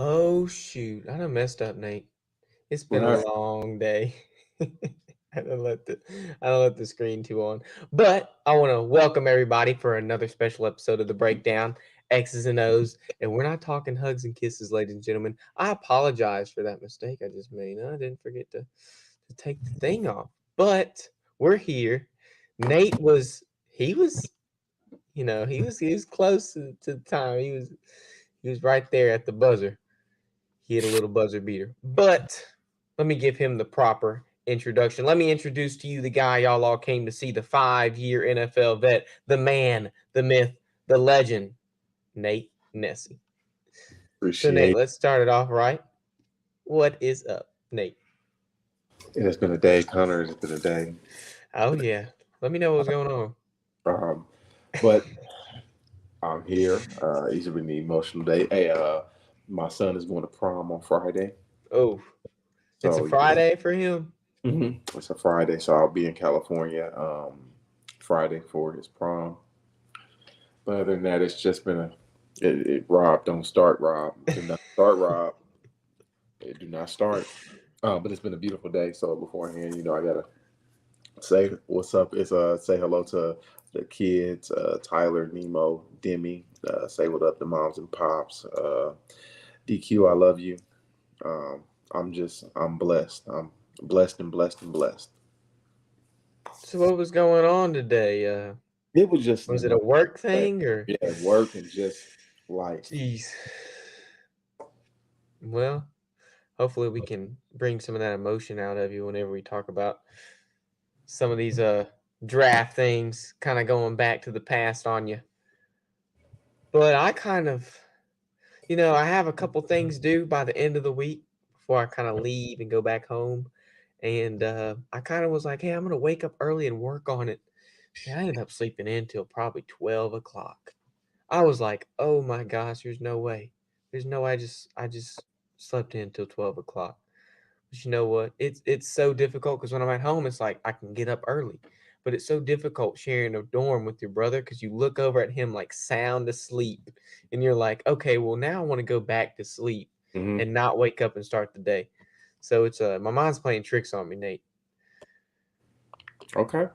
Oh shoot, I done messed up, Nate. It's been a Right. long day. I don't let the screen too on. But I want to welcome everybody for another special episode of the Breakdown, X's and O's. And we're not talking hugs and kisses, ladies and gentlemen. I apologize for that mistake I just made. I didn't forget to take the thing off. But we're here. Nate was he was he was close to the time. He was right there at the buzzer. He hit a little buzzer beater. But let me give him the proper introduction. Let me introduce to you the guy y'all all came to see, the 5-year NFL vet, the man, the myth, the legend, Nate Nesi. So, Nate, let's start it off right. What is up, Nate? It has been a day, Connor. It's been a day. Oh, yeah. Let me know what's going on. But I'm here. It's been an emotional day. Hey, my son is going to prom on Friday. Oh, it's a So Friday for him? It's a Friday, so I'll be in California Friday for his prom. But other than that, it's just been Rob, don't start, Rob. Do not start, Rob. Do not start. But it's been a beautiful day. So beforehand, I gotta say what's up. Is say hello to the kids, Tyler, Nemo, Demi. Say what up to moms and pops. DQ, I love you. I'm blessed. I'm blessed and blessed and blessed. So what was going on today? It was just was it a work thing or work and just life? Jeez. Well, hopefully we can bring some of that emotion out of you whenever we talk about some of these draft things, kind of going back to the past on you. But I kind of, I have a couple things due by the end of the week before I kind of leave and go back home. And I kind of was like, hey, I'm going to wake up early and work on it. And I ended up sleeping in till probably 12 o'clock. I was like, oh my gosh, there's no way. There's no way I just slept in till 12 o'clock. But you know what? It's so difficult because when I'm at home, it's like I can get up early. But it's so difficult sharing a dorm with your brother because you look over at him like sound asleep. And you're like, okay, well, now I want to go back to sleep and not wake up and start the day. So it's my mind's playing tricks on me, Nate. Okay.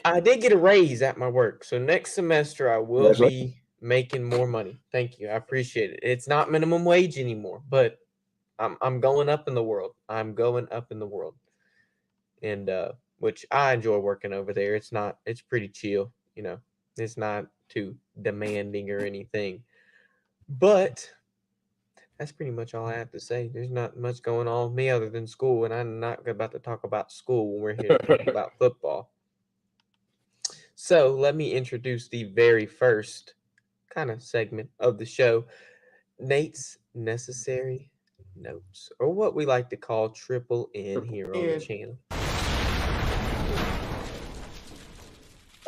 I did get a raise at my work. So next semester I will be making more money. Thank you. I appreciate it. It's not minimum wage anymore, but I'm going up in the world. I'm going up in the world. And which I enjoy working over there. It's pretty chill, It's not too demanding or anything. But that's pretty much all I have to say. There's not much going on with me other than school, and I'm not about to talk about school when we're here to talk about football. So let me introduce the very first kind of segment of the show, Nate's Necessary Notes, or what we like to call Triple N here on the channel.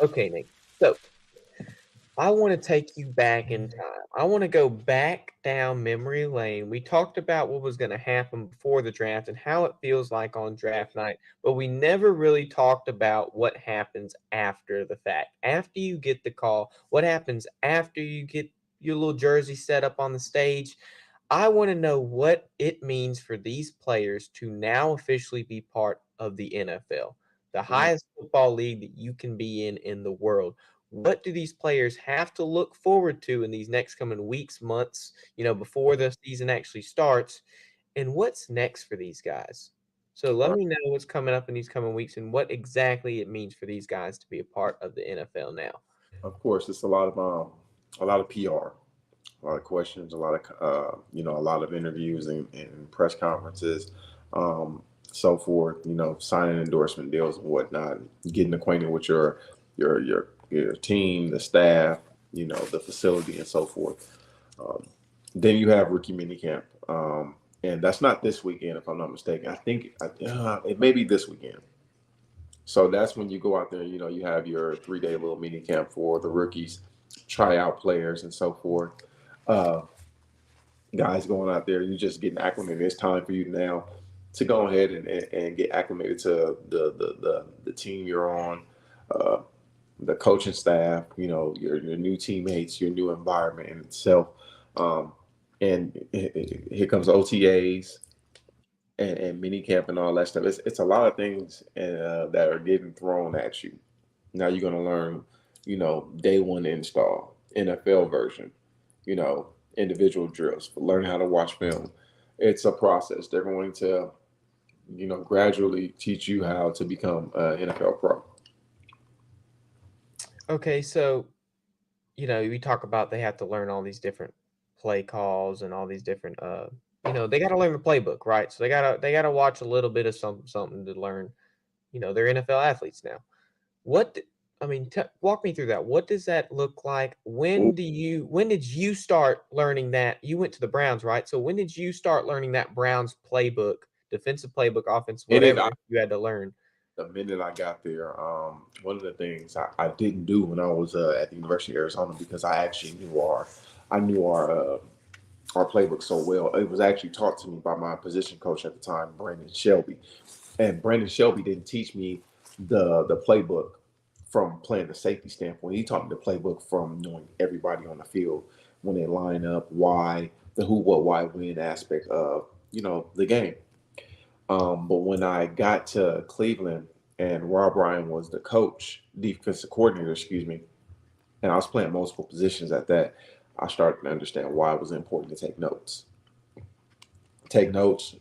Okay, Nate. So I want to take you back in time. I want to go back down memory lane. We talked about what was going to happen before the draft and how it feels like on draft night, but we never really talked about what happens after the fact. After you get the call, what happens after you get your little jersey set up on the stage? I want to know what it means for these players to now officially be part of the NFL, the highest football league that you can be in the world. What do these players have to look forward to in these next coming weeks, months, before the season actually starts? And what's next for these guys? So let me know what's coming up in these coming weeks and what exactly it means for these guys to be a part of the NFL now. Of course, it's a lot of PR, a lot of questions, a lot of a lot of interviews and press conferences. so forth. Signing endorsement deals and whatnot, getting acquainted with your team, the staff, the facility, and so forth. Then you have rookie minicamp, and that's not this weekend, if I'm not mistaken. I think it may be this weekend. So that's when you go out there. You have your 3-day little mini camp for the rookies, tryout players, and so forth. Guys going out there, you're just getting acclimated. It's time for you now to go ahead and get acclimated to the team you're on, the coaching staff, your new teammates, your new environment in itself. And here comes OTAs and mini camp and all that stuff. It's a lot of things that are getting thrown at you. Now you're going to learn, day one install, NFL version, individual drills, learn how to watch film. It's a process. They're going to, gradually teach you how to become an NFL pro. Okay, so we talk about they have to learn all these different play calls and all these different they got to learn the playbook, right? So they gotta watch a little bit of something to learn. They're NFL athletes now. Walk me through that. What does that look like? When did you start learning that? You went to the Browns, right? So when did you start learning that Browns playbook, defensive playbook, offense, whatever you had to learn? The minute I got there, one of the things I didn't do when I was at the University of Arizona, because I actually knew our playbook so well. It was actually taught to me by my position coach at the time, Brandon Shelby. And Brandon Shelby didn't teach me the playbook from playing the safety standpoint. He taught me the playbook from knowing everybody on the field when they line up, why, the who, what, why, when aspect of, the game. But when I got to Cleveland and Rob Ryan was the coach, defensive coordinator, and I was playing multiple positions at that, I started to understand why it was important to take notes.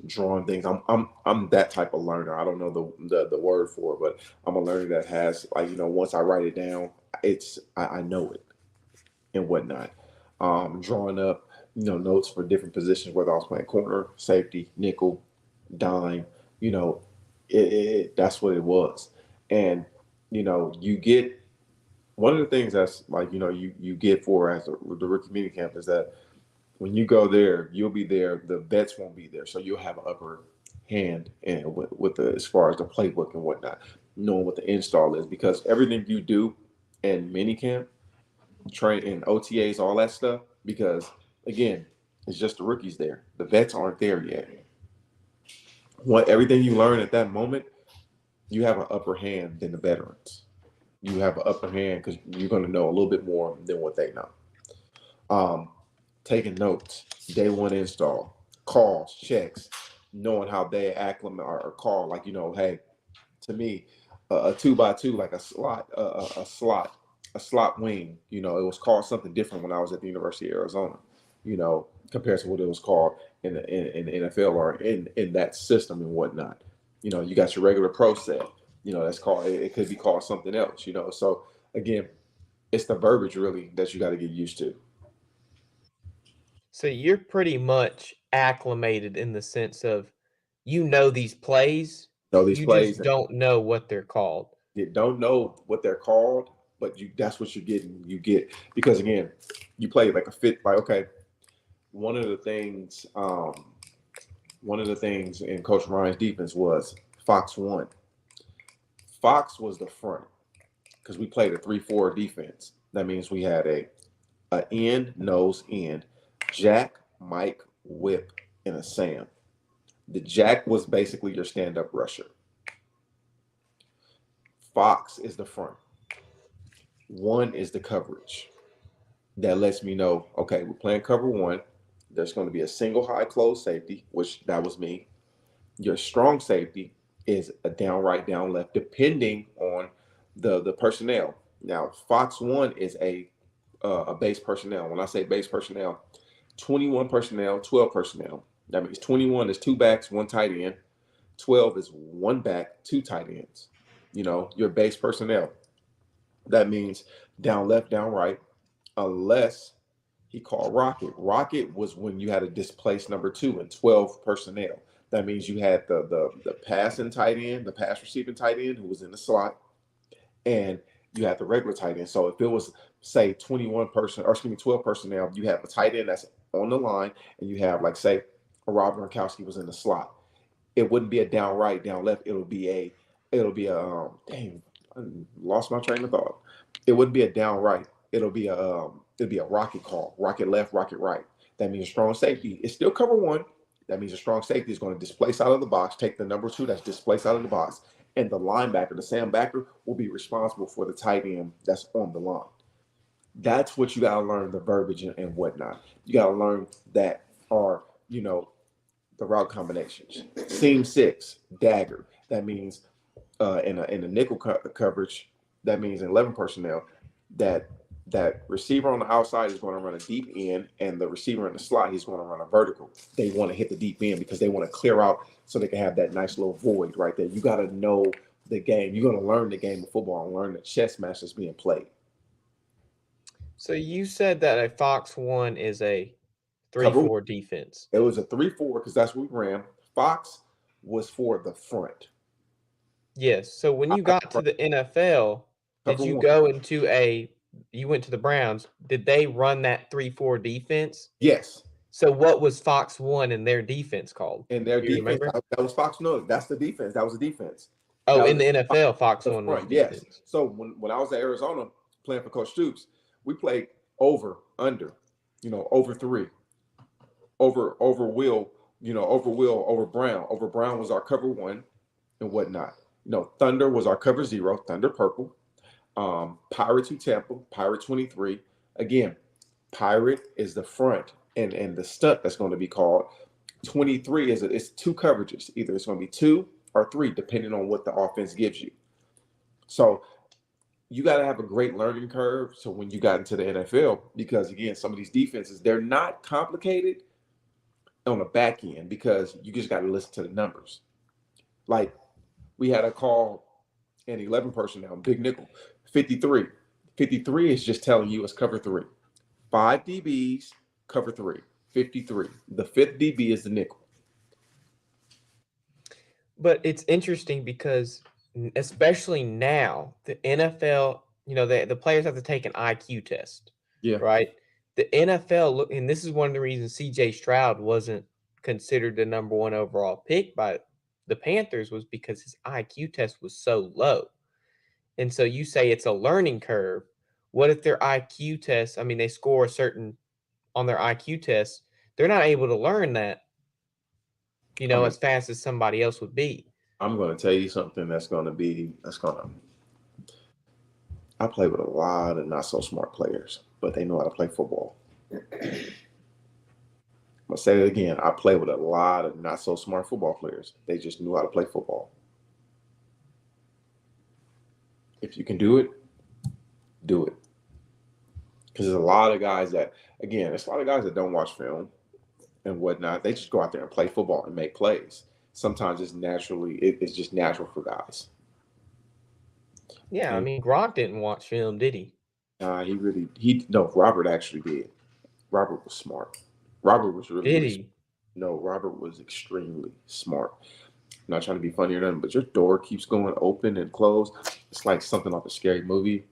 Drawing things. I'm that type of learner. I don't know the word for it, but I'm a learner that has, once I write it down, I know it and whatnot. Drawing up, notes for different positions, whether I was playing corner, safety, nickel, dime, that's what it was. And you get one of the things that's you get for as the rookie mini camp is that when you go there, you'll be there. The vets won't be there, so you'll have an upper hand and with the as far as the playbook and whatnot, knowing what the install is, because everything you do in mini camp, train in OTAs, all that stuff, because again, it's just the rookies there. The vets aren't there yet. Everything you learn at that moment, you have an upper hand than the veterans. You have an upper hand because you're going to know a little bit more than what they know. Taking notes, day one install, calls, checks, knowing how they acclimate or call. Hey, to me, a 2x2, like a slot wing. It was called something different when I was at the University of Arizona. Compared to what it was called in the NFL or in that system and whatnot. You got your regular pro set. That's called. It could be called something else. So again, it's the verbiage really that you got to get used to. So you're pretty much acclimated in the sense of these plays. Just don't know what they're called. You don't know what they're called, but that's what you're getting. You get, because again, you play like a fit. Like, okay, one of the things in Coach Ryan's defense was Fox 1. Fox was the front because we played a 3-4 defense. That means we had a end, nose, end, Jack, Mike, Whip, and a Sam. The Jack was basically your stand-up rusher. Fox is the front. 1 is the coverage. That lets me know, okay, we're playing cover 1. There's going to be a single high close safety, which that was me. Your strong safety is a down right, down left, depending on the personnel. Now, Fox 1 is a base personnel. When I say base personnel, 21 personnel, 12 personnel. That means 21 is 2 backs, 1 tight end. 12 is 1 back, 2 tight ends. Your base personnel. That means down left, down right, unless he called Rocket. Rocket was when you had a displaced number 2 and 12 personnel. That means you had the passing tight end, the pass receiving tight end who was in the slot, and you had the regular tight end. So if it was, say, 12 personnel, you have a tight end that's on the line, and you have, like, say, a Rob Gronkowski was in the slot. It wouldn't be a down right, down left. It'll be a dang, I lost my train of thought. It wouldn't be a down right. It'll be a rocket call, rocket left, rocket right. That means a strong safety. It's still cover one. That means a strong safety is going to displace out of the box, take the number 2 that's displaced out of the box, and the linebacker, the Sam backer, will be responsible for the tight end that's on the line. That's what you got to learn, the verbiage and whatnot. You got to learn that are, the route combinations. Seam 6, dagger. That means in a nickel coverage, that means in 11 personnel, that receiver on the outside is going to run a deep end, and the receiver in the slot, he's going to run a vertical. They want to hit the deep end because they want to clear out so they can have that nice little void right there. You got to know the game. You're going to learn the game of football and learn the chess match that's being played. So you said that a Fox 1 is a 3-4 defense. It was a 3-4 because that's what we ran. Fox was for the front. Yes. So when you got to the NFL, did you go you went to the Browns, did they run that 3-4 defense? Yes. So what was Fox 1 in their defense called? In their defense, that was Fox. No, that's the defense. That was the defense. Oh, in the NFL, Fox 1 was defense. Yes. So when I was at Arizona playing for Coach Stoops, we played over, under, over 3. Over Will, over Brown. Over Brown was our cover 1 and whatnot. Thunder was our cover 0, Thunder purple. Pirate to Tampa, Pirate 23. Again, Pirate is the front and the stunt that's going to be called. 23 it's 2 coverages. Either it's going to be 2 or 3, depending on what the offense gives you. So you got to have a great learning curve. So when you got into the NFL, because again, some of these defenses, they're not complicated on the back end because you just got to listen to the numbers. Like we had a call in 11 personnel, big nickel, 53. 53 is just telling you it's cover 3. 5 DBs, cover 3. 53. The 5th DB is the nickel. But it's interesting because especially now, the NFL, the players have to take an IQ test. Yeah. Right? The NFL, and this is one of the reasons CJ Stroud wasn't considered the number 1 overall pick by the Panthers, was because his IQ test was so low. And so you say it's a learning curve. What if their IQ test, they score a certain on their IQ test, they're not able to learn that, as fast as somebody else would be. I'm going to tell you something I play with a lot of not so smart players, but they know how to play football. I'm going to say it again. I play with a lot of not so smart football players. They just knew how to play football. If you can do it, do it. Because there's a lot of guys that don't watch film and whatnot. They just go out there and play football and make plays. Sometimes it's just natural for guys. Yeah, Gronk didn't watch film, did he? No, Robert actually did. Robert was smart. Robert was really Did he? No, Robert was extremely smart. I'm not trying to be funny or nothing, but your door keeps going open and closed. It's like something off a scary movie.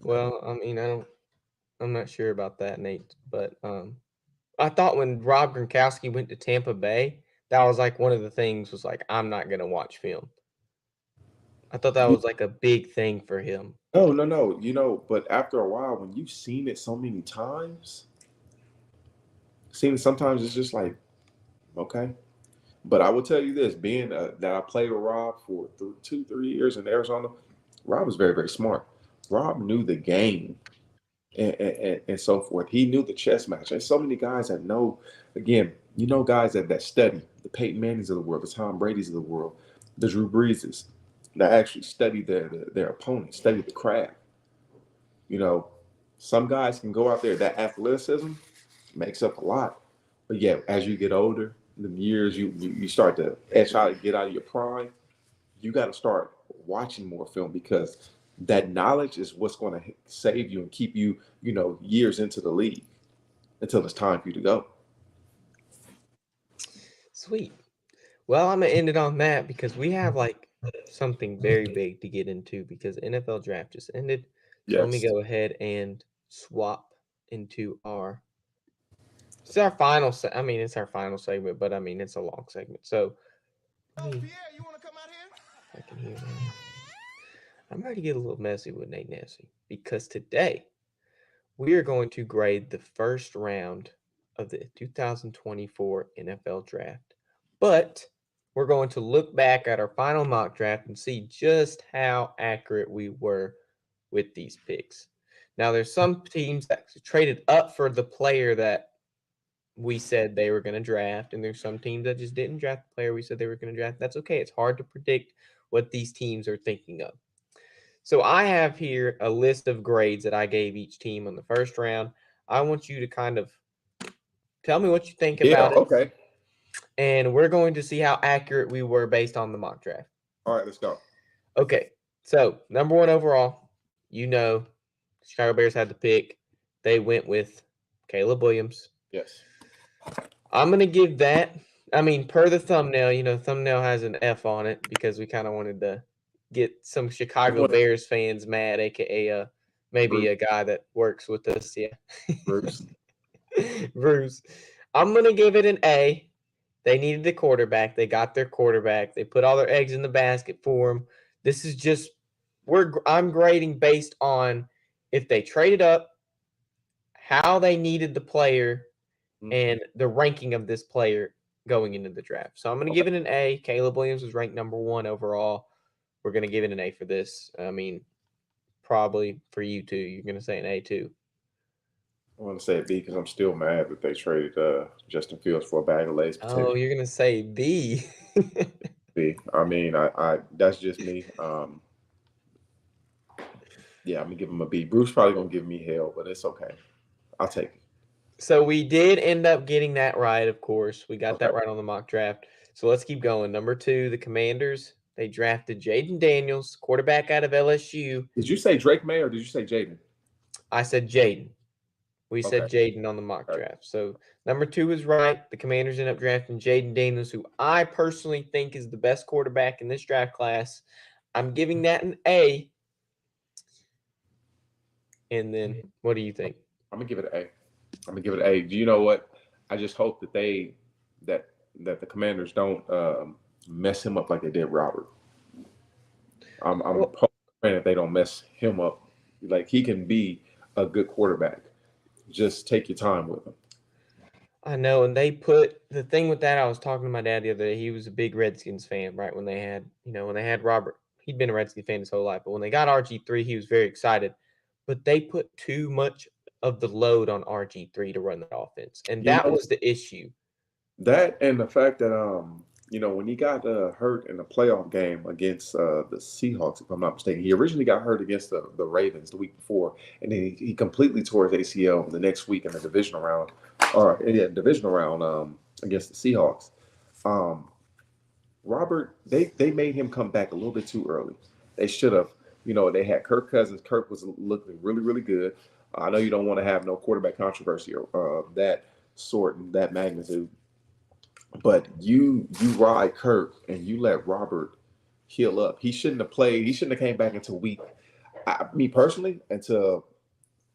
Well, I'm not sure about that, Nate, but I thought when Rob Gronkowski went to Tampa Bay, that was like one of the things was like, I'm not going to watch film. I thought that was like a big thing for him. No. But after a while, when you've seen it so many times, sometimes it's just like, okay. But I will tell you this, being that I played with Rob for 2-3 years in Arizona, Rob was very, very smart. Rob knew the game and so forth. He knew the chess match. There's so many guys that know, again, guys that study, the Peyton Mannings of the world, the Tom Brady's of the world, the Drew Breeses, that actually study their opponent, study the craft. Some guys can go out there, that athleticism makes up a lot. But yeah, as you get older, the years you start to try to get out of your prime, you got to start watching more film because that knowledge is what's going to save you and keep you, years into the league until it's time for you to go. Sweet. Well, I'm gonna end it on that because we have like something very big to get into because NFL draft just ended. So let me Yes. go ahead and swap into our. It's our final. I mean, it's our final segment, but I mean, it's a long segment. So, Pierre, you want to come out here? I can hear that. I'm ready to get a little messy with Nate Nessie because today we are going to grade the first round of the 2024 NFL draft. But we're going to look back at our final mock draft and see just how accurate we were with these picks. Now, there's some teams that traded up for the player that we said they were going to draft, and there's some teams that just didn't draft the player we said they were going to draft. That's okay. It's hard to predict what these teams are thinking of. So I have here a list of grades that I gave each team on the first round. I want you to kind of tell me what you think about it. Okay. And we're going to see how accurate we were based on the mock draft. All right, let's go. Okay. So, number 1 overall, Chicago Bears had the pick. They went with Caleb Williams. Yes. I'm going to give that. I mean, per the thumbnail, thumbnail has an F on it because we kind of wanted to get some Chicago Bears fans mad, aka maybe Bruce. A guy that works with us. Yeah. Bruce. Bruce. I'm going to give it an A. They needed a quarterback. They got their quarterback. They put all their eggs in the basket for him. This is just I'm grading based on if they traded up, how they needed the player, and the ranking of this player going into the draft. So I'm going to give it an A. Caleb Williams was ranked number 1 overall. We're going to give it an A for this. I mean, probably for you too. You're going to say an A too. I want to say B because I'm still mad that they traded Justin Fields for a bag of Lay's potato. Oh, you're going to say B. B. I mean, I that's just me. Yeah, I'm going to give him a B. Bruce probably going to give me hell, but it's okay. I'll take it. So we did end up getting that right, of course. We got that right on the mock draft. So let's keep going. Number 2, the Commanders. They drafted Jayden Daniels, quarterback out of LSU. Did you say Drake May or did you say Jayden? I said Jayden. We said Jayden on the mock draft. So number 2 is right. The Commanders ended up drafting Jayden Daniels, who I personally think is the best quarterback in this draft class. I'm giving that an A. And then what do you think? I'm going to give it an A. I'm going to give it an A. Do you know what? I just hope that that the Commanders don't mess him up like they did Robert. I'm hoping that they don't mess him up. Like, he can be a good quarterback. Just take your time with him. I know, and they put the thing with that. I was talking to my dad the other day. He was a big Redskins fan, right? When they had Robert, he'd been a Redskins fan his whole life. But when they got RG3, he was very excited. But they put too much of the load on RG3 to run the offense, and that was the issue. That and the fact that when he got hurt in the playoff game against the Seahawks, if I'm not mistaken, he originally got hurt against the Ravens the week before, and then he completely tore his ACL the next week in the divisional round against the Seahawks. Robert, they made him come back a little bit too early. They should have. They had Kirk Cousins. Kirk was looking really, really good. I know you don't want to have no quarterback controversy of that sort and that magnitude. But you ride Kirk and you let Robert heal up. He shouldn't have played. He shouldn't have came back until me personally, until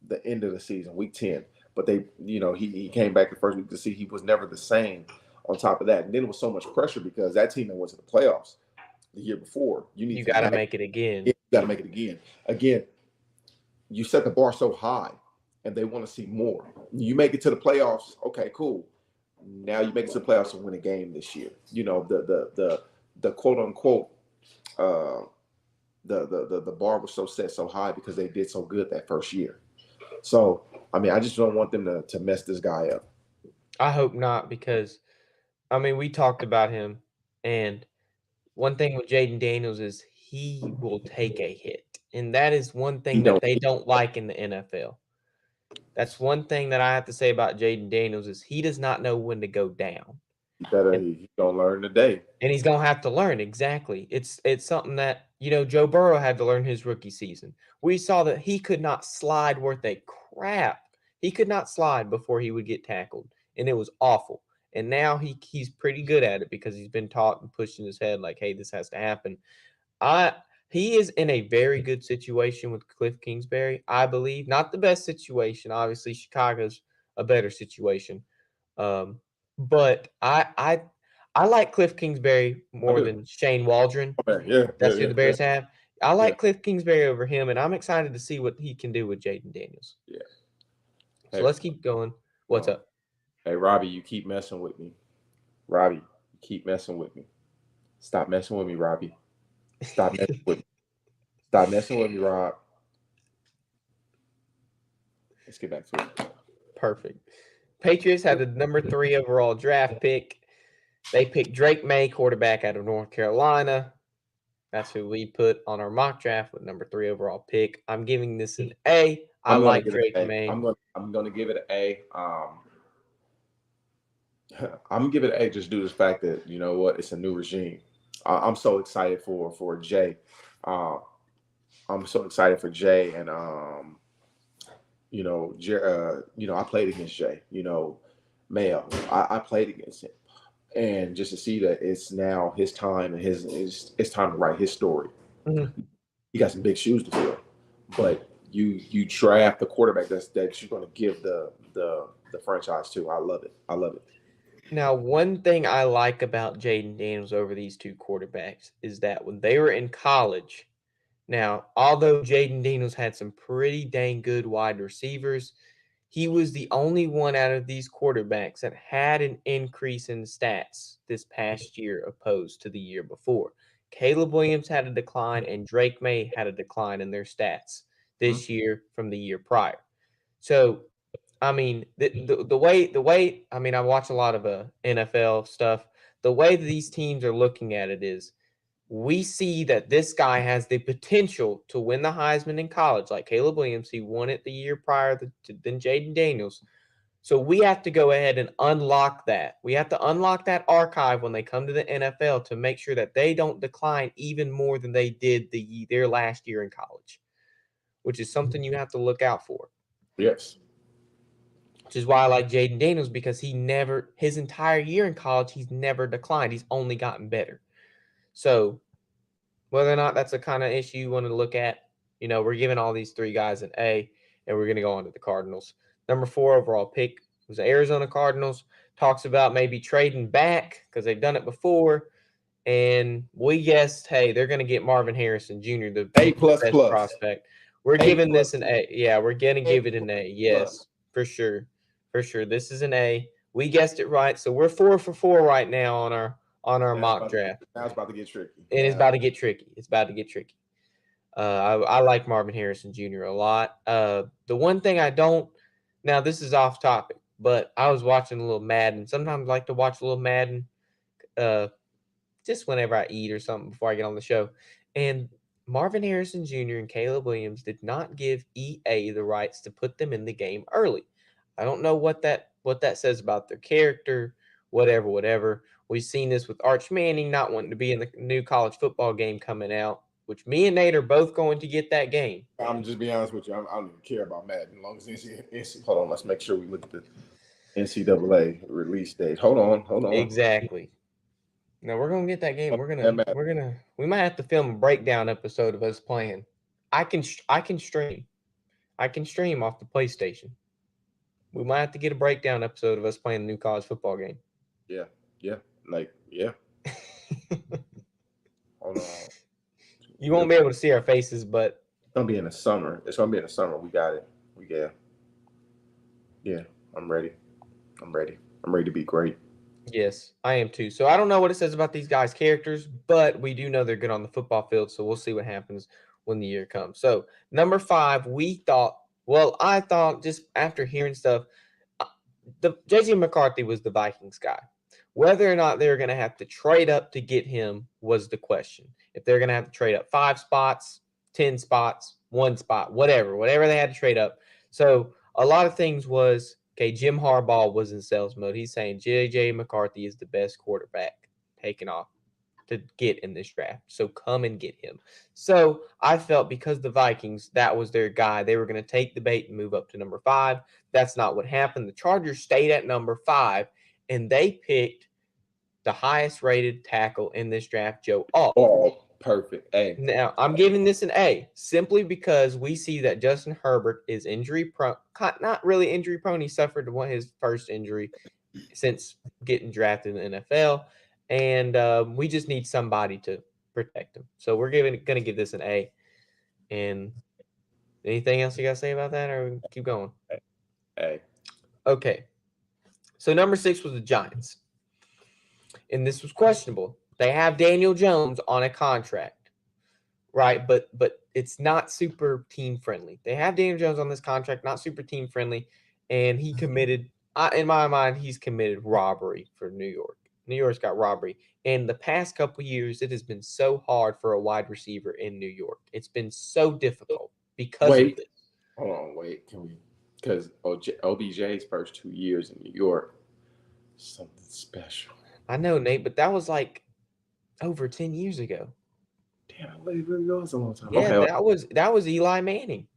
the end of the season, week 10. But he came back the first week to see he was never the same on top of that. And then it was so much pressure because that team that went to the playoffs the year before. You got to make it again. You got to make it again. Again, you set the bar so high and they want to see more. You make it to the playoffs. Okay, cool. Now you make it to the playoffs and win a game this year. The quote unquote the bar was so set so high because they did so good that first year. So I mean, I just don't want them to mess this guy up. I hope not, because I mean, we talked about him, and one thing with Jayden Daniels is he will take a hit, and that is one thing that they don't like in the NFL. That's one thing that I have to say about Jayden Daniels is he does not know when to go down. He's gonna learn today, and he's gonna have to learn. Exactly. It's something that Joe Burrow had to learn his rookie season. We saw that he could not slide worth a crap. He could not slide before he would get tackled, and it was awful. And now he's pretty good at it because he's been taught and pushed in his head like, hey, this has to happen. He is in a very good situation with Cliff Kingsbury, I believe. Not the best situation. Obviously, Chicago's a better situation. But I like Cliff Kingsbury more than Shane Waldron. Yeah, That's who the Bears have. I Yeah. like Cliff Kingsbury over him, and I'm excited to see what he can do with Jaden Daniels. Yeah. So Hey. let's keep going. What's up? Hey, Robbie, you keep messing with me. Robbie, you keep messing with me. Stop messing with me, Robbie. Stop messing with me. Stop messing with me, Rob. Let's get back to it. Perfect. Patriots had the number 3 overall draft pick. They picked Drake May, quarterback out of North Carolina. That's who we put on our mock draft with number 3 overall pick. I'm giving this an A. I like Drake May. I'm gonna give it an A. I'm gonna give it an A just due to the fact that you know what, it's a new regime. I'm so excited for Jay. I'm so excited for Jay, and I played against Jay. Mayo, I played against him, and just to see that it's now his time and it's time to write his story. Mm-hmm. He got some big shoes to fill, but you draft the quarterback that you're going to give the franchise to. I love it. Now, one thing I like about Jaden Daniels over these two quarterbacks is that when they were in college, now, although Jaden Daniels had some pretty dang good wide receivers, he was the only one out of these quarterbacks that had an increase in stats this past year opposed to the year before. Caleb Williams had a decline, and Drake May had a decline in their stats this year from the year prior. So, I mean, the way I mean, I watch a lot of NFL stuff. The way that these teams are looking at it is, we see that this guy has the potential to win the Heisman in college, like Caleb Williams. He won it the year prior than Jaden Daniels. So we have to go ahead and unlock that. We have to unlock that archive when they come to the NFL to make sure that they don't decline even more than they did their last year in college, which is something you have to look out for. Yes. Which is why I like Jaden Daniels, because his entire year in college, he's never declined. He's only gotten better. So whether or not that's a kind of issue you want to look at, we're giving all these 3 guys an A, and we're going to go on to the Cardinals. Number 4 overall pick was the Arizona Cardinals. Talks about maybe trading back because they've done it before. And we guessed, hey, they're going to get Marvin Harrison Jr., the A++. best prospect. We're giving this an A. Yeah, we're going to give it an A. Yes, for sure. For sure. This is an A. We guessed it right. So we're 4 for 4 right now on our mock draft. Now it's about to get tricky. And it's about to get tricky. I like Marvin Harrison Jr. a lot. The one thing I don't – now, this is off topic, but I was watching a little Madden. Sometimes I like to watch a little Madden just whenever I eat or something before I get on the show. And Marvin Harrison Jr. and Caleb Williams did not give EA the rights to put them in the game early. I don't know what that says about their character, whatever. We've seen this with Arch Manning not wanting to be in the new college football game coming out, which me and Nate are both going to get that game. I'm just be honest with you. I don't even care about Madden. As long as NCAA. Hold on, let's make sure we look at the NCAA release date. Hold on. Exactly. No, we're gonna get that game. We might have to film a breakdown episode of us playing. I can stream. I can stream off the PlayStation. We might have to get a breakdown episode of us playing the new college football game. Yeah. Hold on. You won't be able to see our faces, but it's gonna be in the summer. We got it. Yeah. I'm ready to be great. Yes, I am too. So I don't know what it says about these guys' characters, but we do know they're good on the football field. So we'll see what happens when the year comes. So number 5, I thought just after hearing stuff, the JJ McCarthy was the Vikings guy. Whether or not they're going to have to trade up to get him was the question. If they're going to have to trade up 5 spots, 10 spots, 1 spot, whatever they had to trade up. So a lot of things was, okay, Jim Harbaugh was in sales mode. He's saying JJ McCarthy is the best quarterback. Take to get in this draft. So come and get him. So I felt because the Vikings, that was their guy. They were going to take the bait and move up to number 5. That's not what happened. The Chargers stayed at number 5, and they picked the highest rated tackle in this draft, Joe Alt. Oh, perfect. Hey. Now, I'm giving this an A simply because we see that Justin Herbert is injury prone. Not really injury prone. He suffered his first injury since getting drafted in the NFL. And we just need somebody to protect him. So we're going to give this an A. And anything else you got to say about that, or keep going? Hey. Okay. So number 6 was the Giants. And this was questionable. They have Daniel Jones on a contract, right? But it's not super team friendly. They have Daniel Jones on this contract, not super team friendly. And he committed, in my mind, he's committed robbery for New York. New York's got robbery. And the past couple years, it has been so hard for a wide receiver in New York. It's been so difficult because of this. Hold on, wait. Can we? Because OBJ's first 2 years in New York, something special. I know, Nate, but that was like over 10 years ago. Damn, it really was a long time. Yeah, Okay. that was Eli Manning.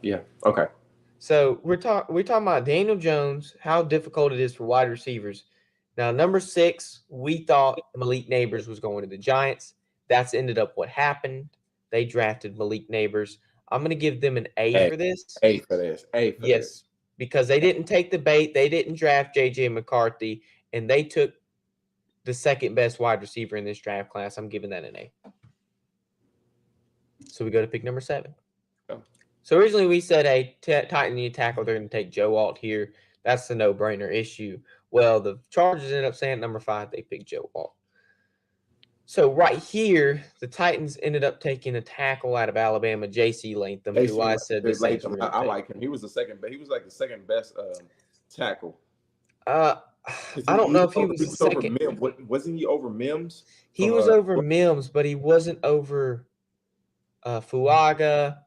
Yeah. Okay. So we're talking about Daniel Jones, how difficult it is for wide receivers. Now, number 6, we thought Malik Neighbors was going to the Giants. That's ended up what happened. They drafted Malik Neighbors. I'm going to give them an A for this. A for this. A for yes, this. Because they didn't take the bait. They didn't draft J.J. McCarthy, and they took the second best wide receiver in this draft class. I'm giving that an A. So we go to pick number 7. Oh. So originally we said, hey, Titan need a tackle. They're going to take Joe Alt here. That's the no-brainer issue. Well, the Chargers ended up saying at number 5, they picked Joe Alt. So right here, the Titans ended up taking a tackle out of Alabama, J.C. Latham, who I said the Saints were I like him. He was the second best. He was like the second best tackle. I don't know if he was the second. Wasn't he over Mims? He was over Mims, but he wasn't over Fuaga,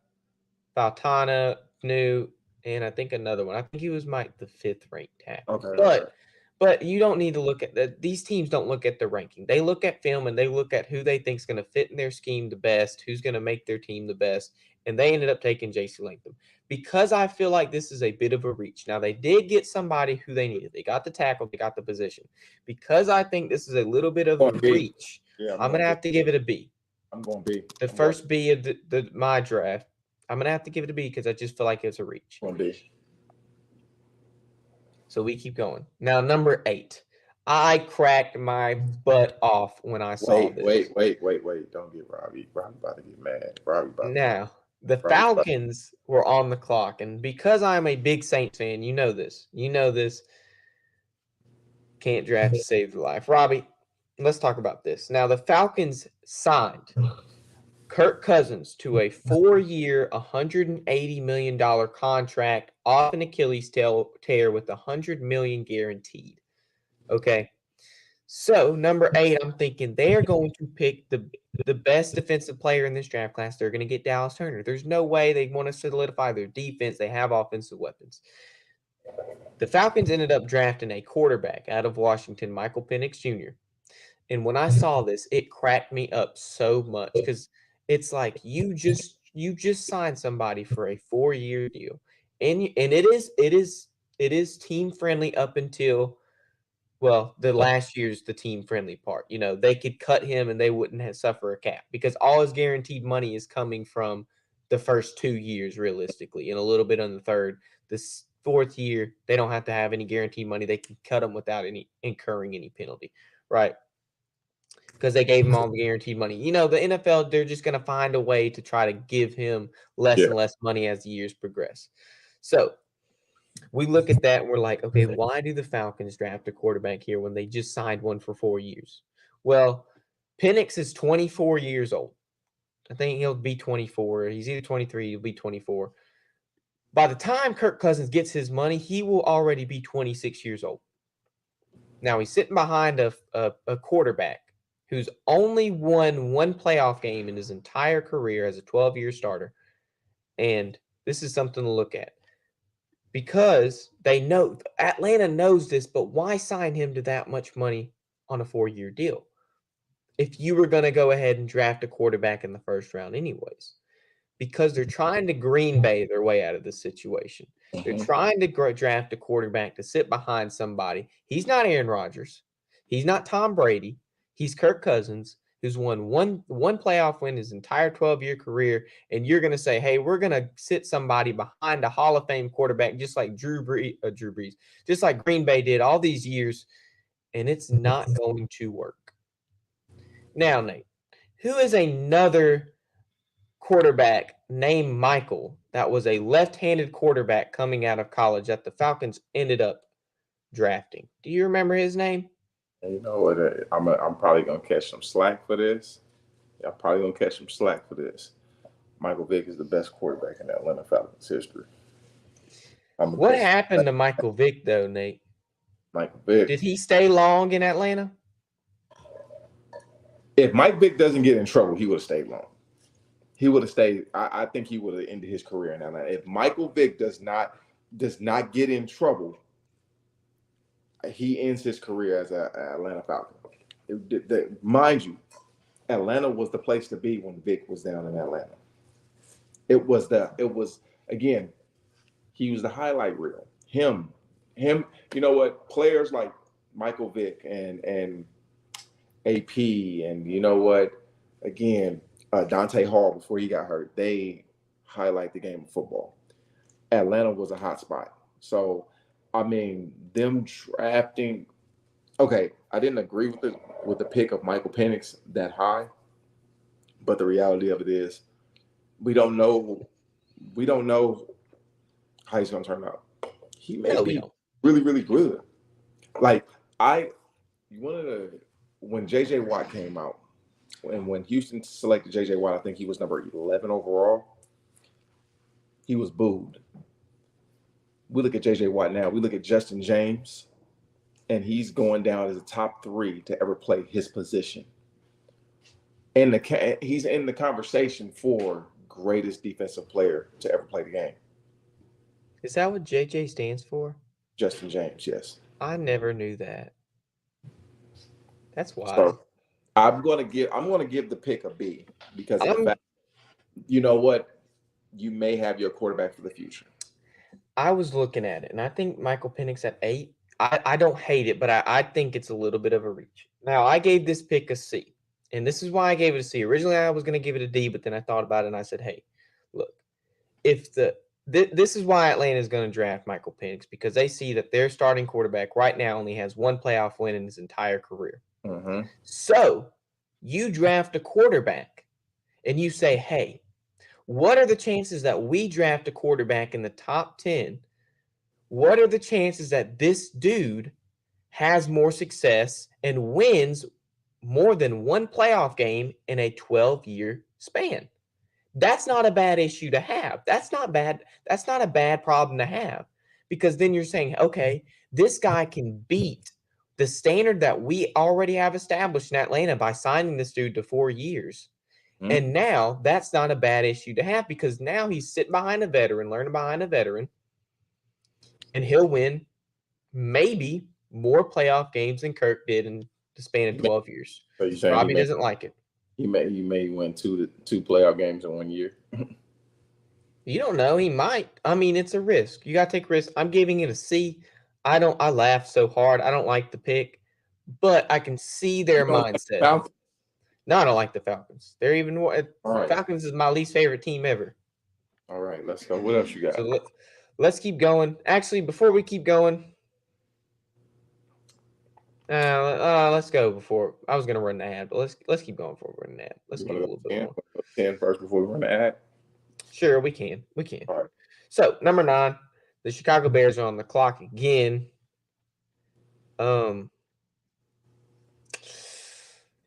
Faltana, New, and I think another one. I think he was the 5th ranked tackle. Okay. But you don't need to look at that. These teams don't look at the ranking. They look at film and they look at who they think is going to fit in their scheme the best, who's going to make their team the best. And they ended up taking J.C. Latham because I feel like this is a bit of a reach. Now, they did get somebody who they needed. They got the tackle. They got the position. Because I think this is a little bit of a reach, I'm going to have to give it a B. I'm going B. The first B of my draft. I'm going to have to give it a B because I just feel like it's a reach. I'm going B. So we keep going. Now, number 8. I cracked my butt off when I saw this. Wait. Don't get Robbie. Robbie about to get mad. Now, the Falcons were on the clock. And because I'm a big Saints fan, you know this. Can't draft to save your life. Robbie, let's talk about this. Now, the Falcons signed Kirk Cousins to a 4-year, $180 million contract off an Achilles tear with $100 million guaranteed. Okay. So, number 8, I'm thinking they're going to pick the best defensive player in this draft class. They're going to get Dallas Turner. There's no way they want to solidify their defense. They have offensive weapons. The Falcons ended up drafting a quarterback out of Washington, Michael Penix Jr. And when I saw this, it cracked me up so much because it's like you just signed somebody for a 4-year deal, and it is team friendly up until the last year's the team friendly part. They could cut him and they wouldn't suffer a cap because all his guaranteed money is coming from the first 2 years realistically, and a little bit on the third. This 4th year, they don't have to have any guaranteed money. They can cut him without incurring any penalty, right? Because they gave him all the guaranteed money. The NFL, they're just going to find a way to try to give him less and less money as the years progress. So we look at that and we're like, okay, why do the Falcons draft a quarterback here when they just signed one for 4 years? Well, Penix is 24 years old. I think he'll be 24. He's either 23, he'll be 24. By the time Kirk Cousins gets his money, he will already be 26 years old. Now, he's sitting behind a quarterback who's only won one playoff game in his entire career as a 12-year starter. And this is something to look at. Because they know, Atlanta knows this, but why sign him to that much money on a 4-year deal? if you were going to go ahead and draft a quarterback in the first round anyways, because they're trying to Green Bay their way out of this situation. They're Mhm. trying to draft a quarterback to sit behind somebody. He's not Aaron Rodgers. He's not Tom Brady. He's Kirk Cousins, who's won one playoff win his entire 12-year career. And you're going to say, hey, we're going to sit somebody behind a Hall of Fame quarterback just like Drew Brees, just like Green Bay did all these years, and it's not going to work. Now, Nate, who is another quarterback named Michael that was a left-handed quarterback coming out of college that the Falcons ended up drafting? Do you remember his name? And you know what? I'm probably gonna catch some slack for this. I'm probably gonna catch some slack for this. Michael Vick is the best quarterback in Atlanta Falcons history. What happened to Michael Vick, though, Nate? Michael Vick. Did he stay long in Atlanta? If Mike Vick doesn't get in trouble, he would have stayed long. He would have stayed. I think he would have ended his career in Atlanta. If Michael Vick does not get in trouble, he ends his career as an Atlanta Falcon. Mind you, Atlanta was the place to be when Vick was down in Atlanta. It was again, he was the highlight reel. Him. You know what? Players like Michael Vick and AP, and you know what? Again, Dante Hall before he got hurt, they highlight the game of football. Atlanta was a hot spot. So, I mean, them drafting. Okay, I didn't agree with the pick of Michael Penix that high, but the reality of it is, we don't know how he's going to turn out. He may be really, really good. Like when J.J. Watt came out, and when Houston selected J.J. Watt, I think he was number 11 overall. He was booed. We look at J.J. Watt now. We look at Justin James, and he's going down as a top 3 to ever play his position. And he's in the conversation for greatest defensive player to ever play the game. Is that what JJ stands for? Justin James, yes. I never knew that. That's wild. So I'm gonna give the pick a B because of the fact, you know what, you may have your quarterback for the future. I was looking at it, and I think Michael Penix at 8. I don't hate it, but I think it's a little bit of a reach. Now, I gave this pick a C, and this is why I gave it a C. Originally, I was going to give it a D, but then I thought about it, and I said, hey, look, this is why Atlanta is going to draft Michael Penix, because they see that their starting quarterback right now only has one playoff win in his entire career. Mm-hmm. So you draft a quarterback, and you say, hey, what are the chances that we draft a quarterback in the top 10? What are the chances that this dude has more success and wins more than one playoff game in a 12-year span? That's not a bad issue to have. That's not bad. That's not a bad problem to have, because then you're saying, okay, this guy can beat the standard that we already have established in Atlanta by signing this dude to 4 years. Mm-hmm. And now that's not a bad issue to have, because now he's sitting behind a veteran, learning behind a veteran, and he'll win maybe more playoff games than Kirk did in the span of 12 years. So you're saying Robbie doesn't like it. He may win two playoff games in 1 year. You don't know. He might. I mean, it's a risk. You got to take risks. I'm giving it a C. I laughed so hard. I don't like the pick, but I can see their mindset. No, I don't like the Falcons. They're even more. Right. Falcons is my least favorite team ever. All right, let's go. What else you got? So let's keep going. Actually, before we keep going, let's go before I was gonna run the ad, but let's keep going before we run the ad. Let's get a little bit more. 10 first before we run the ad. Sure, we can. All right. So number 9, the Chicago Bears are on the clock again.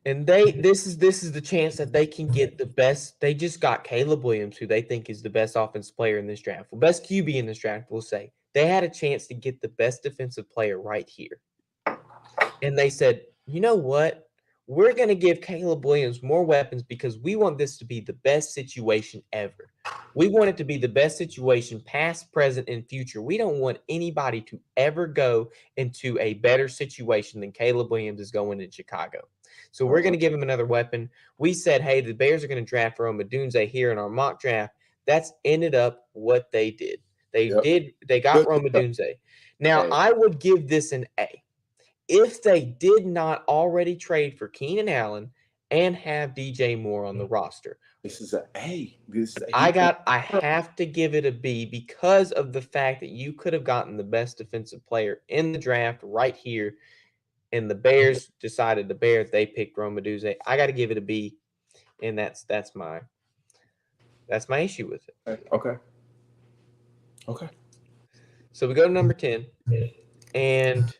And this is the chance that they can get the best. They just got Caleb Williams, who they think is the best offensive player in this draft. Well, best QB in this draft, we'll say. They had a chance to get the best defensive player right here. And they said, you know what? we're going to give Caleb Williams more weapons because we want this to be the best situation ever. We want it to be the best situation past, present, and future. We don't want anybody to ever go into a better situation than Caleb Williams is going in Chicago. So we're going to give him another weapon. We said, hey, the Bears are going to draft Rome Odunze here in our mock draft. That's ended up what they did. They got Rome Odunze. Now, I would give this an A. If they did not already trade for Keenan Allen and have DJ Moore on the roster. This is an A. I have to give it a B because of the fact that you could have gotten the best defensive player in the draft right here. And the Bears decided they picked Rome Odunze. I got to give it a B. And that's my issue with it. Okay. So we go to number 10. And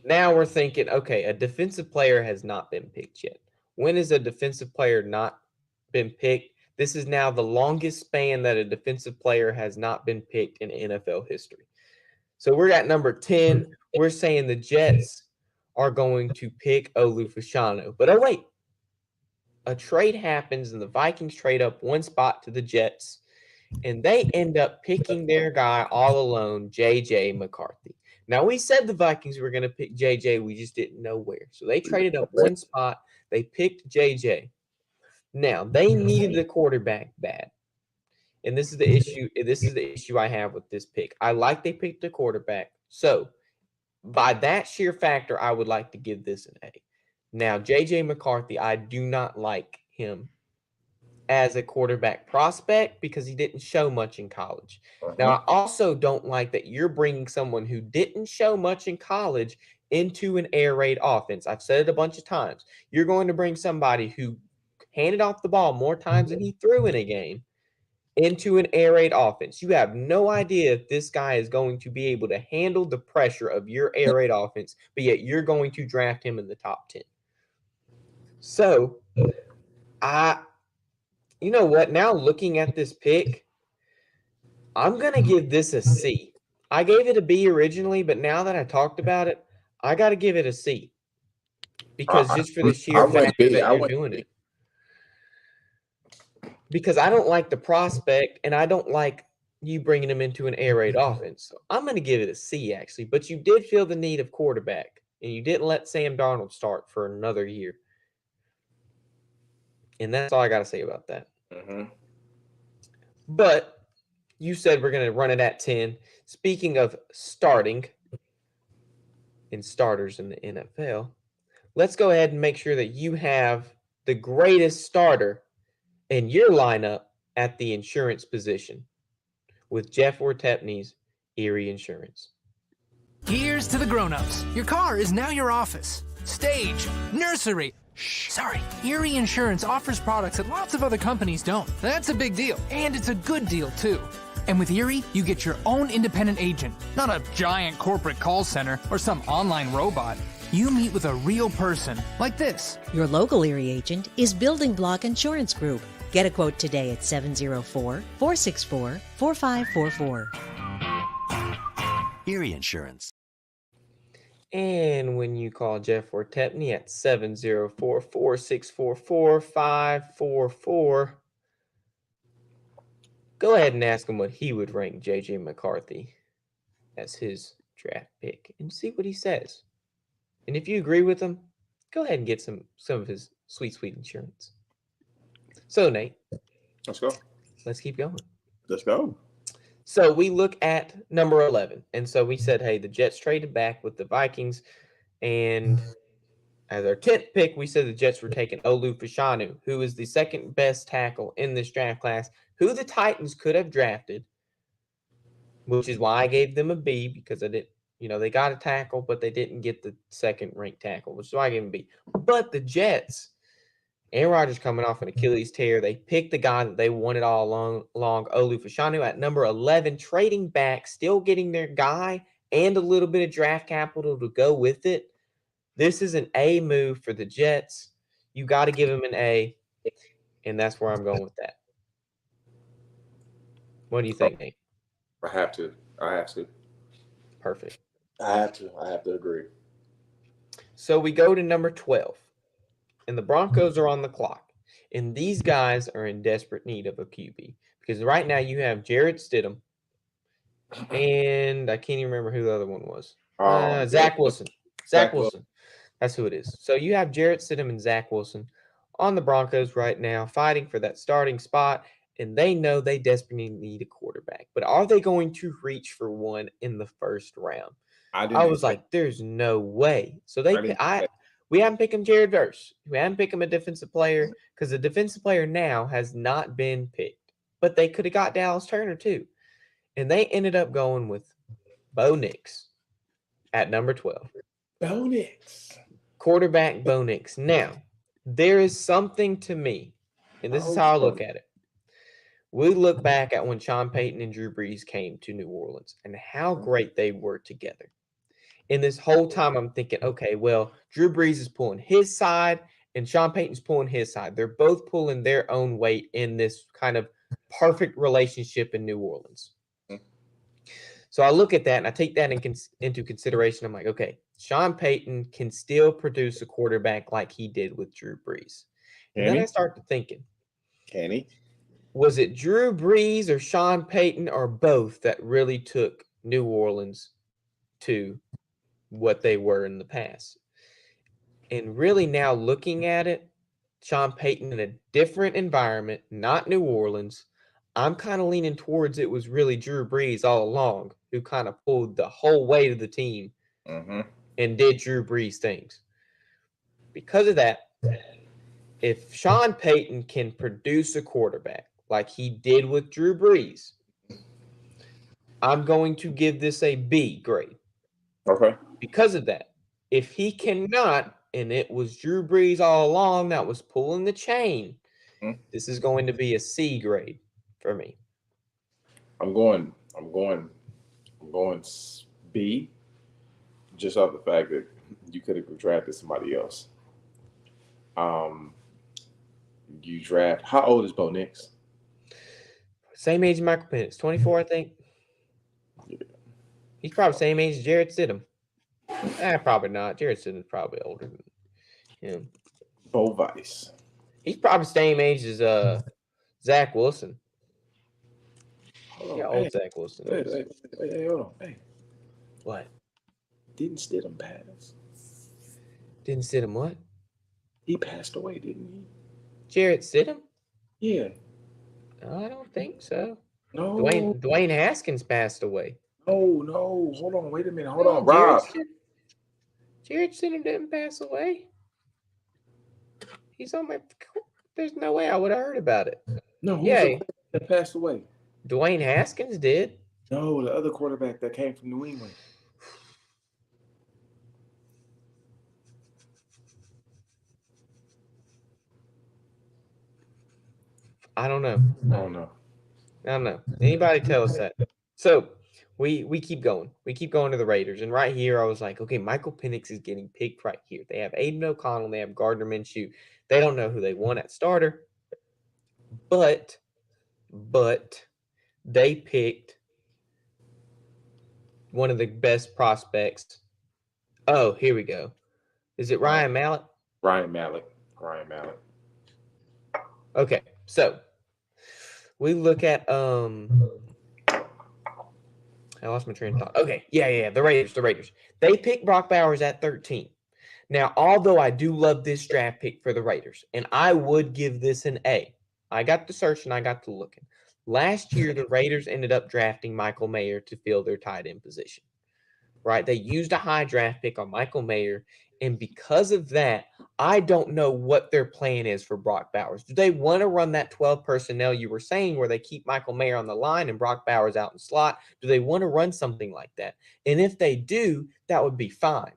now we're thinking, okay, a defensive player has not been picked yet. When has a defensive player not been picked? This is now the longest span that a defensive player has not been picked in NFL history. So we're at number 10. We're saying the Jets are going to pick Olu Fashanu. But oh, wait. A trade happens and the Vikings trade up one spot to the Jets. And they end up picking their guy all alone, J.J. McCarthy. Now, we said the Vikings were going to pick J.J. We just didn't know where. So they traded up one spot. They picked J.J. Now, they needed a quarterback bad. And this is the issue. This is the issue I have with this pick. I like they picked a quarterback. So, by that sheer factor, I would like to give this an A. Now, J.J. McCarthy, I do not like him as a quarterback prospect because he didn't show much in college. Now, I also don't like that you're bringing someone who didn't show much in college into an air raid offense. I've said it a bunch of times. You're going to bring somebody who handed off the ball more times than he threw in a game into an air raid offense. You have no idea if this guy is going to be able to handle the pressure of your air raid offense, but yet you're going to draft him in the top 10. So, you know what? Now looking at this pick, I'm going to give this a C. I gave it a B originally, but now that I talked about it, I got to give it a C. Because just for the sheer fact that you're doing it. Because I don't like the prospect, and I don't like you bringing him into an air raid offense. So I'm going to give it a C, actually. But you did feel the need of quarterback, and you didn't let Sam Darnold start for another year. And that's all I got to say about that. But you said we're going to run it at 10. Speaking of starting and starters in the NFL, let's go ahead and make sure that you have the greatest starter in your lineup at the insurance position with Jeff Ortepney's Erie Insurance. Here's to the grown-ups. Your car is now your office, stage, nursery. Sorry. Erie Insurance offers products that lots of other companies don't. That's a big deal. And it's a good deal, too. And with Erie, you get your own independent agent, not a giant corporate call center or some online robot. You meet with a real person, like this. Your local Erie agent is Building Block Insurance Group. Get a quote today at 704-464-4544. Erie Insurance. And when you call Jeff Ortepney at 704-464-4544, go ahead and ask him what he would rank J.J. McCarthy as his draft pick and see what he says. And if you agree with him, go ahead and get some of his sweet insurance. So, Nate. Let's go. Let's keep going. Let's go. So we look at number 11. And so we said, hey, the Jets traded back with the Vikings. And as our 10th pick, we said the Jets were taking Olu Fashanu, who is the second best tackle in this draft class, who the Titans could have drafted, which is why I gave them a B, because I didn't, they got a tackle, but they didn't get the second ranked tackle, which is why I gave them a B. But the Jets, Aaron Rodgers coming off an Achilles tear. They picked the guy that they wanted all along, Olu Fashanu, at number 11, trading back, still getting their guy and a little bit of draft capital to go with it. This is an A move for the Jets. You got to give them an A, and that's where I'm going with that. What do you think, Nate? I have to. Perfect. I have to agree. So we go to number 12. and the Broncos are on the clock, and these guys are in desperate need of a QB because right now you have Jared Stidham, and I can't even remember who the other one was. Zach Wilson. Zach Wilson. That's who it is. So you have Jarrett Stidham and Zach Wilson on the Broncos right now fighting for that starting spot, and they know they desperately need a quarterback. But are they going to reach for one in the first round? I was like, there's no way. So we haven't picked him Jared Verse. We haven't picked him a defensive player because the defensive player now has not been picked. But they could have got Dallas Turner too. And they ended up going with Bo Nix at number 12. Bo Nix. Quarterback Bo Nix. Now, there is something to me, and this is how I look at it. We look back at when Sean Payton and Drew Brees came to New Orleans and how great they were together. And this whole time I'm thinking, okay, well, Drew Brees is pulling his side and Sean Payton's pulling his side. They're both pulling their own weight in this kind of perfect relationship in New Orleans. So I look at that and I take that into consideration. I'm like, okay, Sean Payton can still produce a quarterback like he did with Drew Brees. And then I start to thinking, can he? Was it Drew Brees or Sean Payton or both that really took New Orleans to what they were in the past? And really now looking at it, Sean Payton in a different environment, not New Orleans, I'm kind of leaning towards it was really Drew Brees all along who kind of pulled the whole weight of the team and did Drew Brees things. Because of that, if Sean Payton can produce a quarterback like he did with Drew Brees, I'm going to give this a B grade. Okay. Because of that, if he cannot, and it was Drew Brees all along that was pulling the chain, this is going to be a C grade for me. I'm going B, just off the fact that you could have drafted somebody else. You draft. How old is Bo Nix? Same age as Michael Penix, 24, I think. Yeah. He's probably same age as Jared Stidham. Probably not. Jared Stidham's probably older than him. Bo Vice. He's probably same age as Zach Wilson. Hold Yeah, on, old Zach Wilson. Hey, hold on. Hey. What? Didn't Stidham pass? Didn't Stidham what? He passed away, didn't he? Jared Stidham? Yeah. I don't think so. No. Dwayne Haskins passed away. No. Hold on. Wait a minute. Hold No, on, Rob. Jared Stidham didn't pass away. He's on my. There's no way I would have heard about it. No. Yeah, that passed away. Dwayne Haskins did. No, the other quarterback that came from New England. I don't know. I don't know. Anybody tell us that? So we keep going. We keep going to the Raiders. And right here, I was like, okay, Michael Penix is getting picked right here. They have Aiden O'Connell. They have Gardner Minshew. They don't know who they want at starter. But they picked one of the best prospects. Oh, here we go. Is it Ryan Mallett? Ryan Mallett. Okay, so we look at I lost my train of thought. Okay, yeah, the Raiders. They picked Brock Bowers at 13. Now, although I do love this draft pick for the Raiders, and I would give this an A. I got to searching, I got to looking. Last year, the Raiders ended up drafting Michael Mayer to fill their tight end position. Right? They used a high draft pick on Michael Mayer, and because of that, I don't know what their plan is for Brock Bowers. Do they want to run that 12 personnel you were saying where they keep Michael Mayer on the line and Brock Bowers out in slot? Do they want to run something like that? And if they do, that would be fine.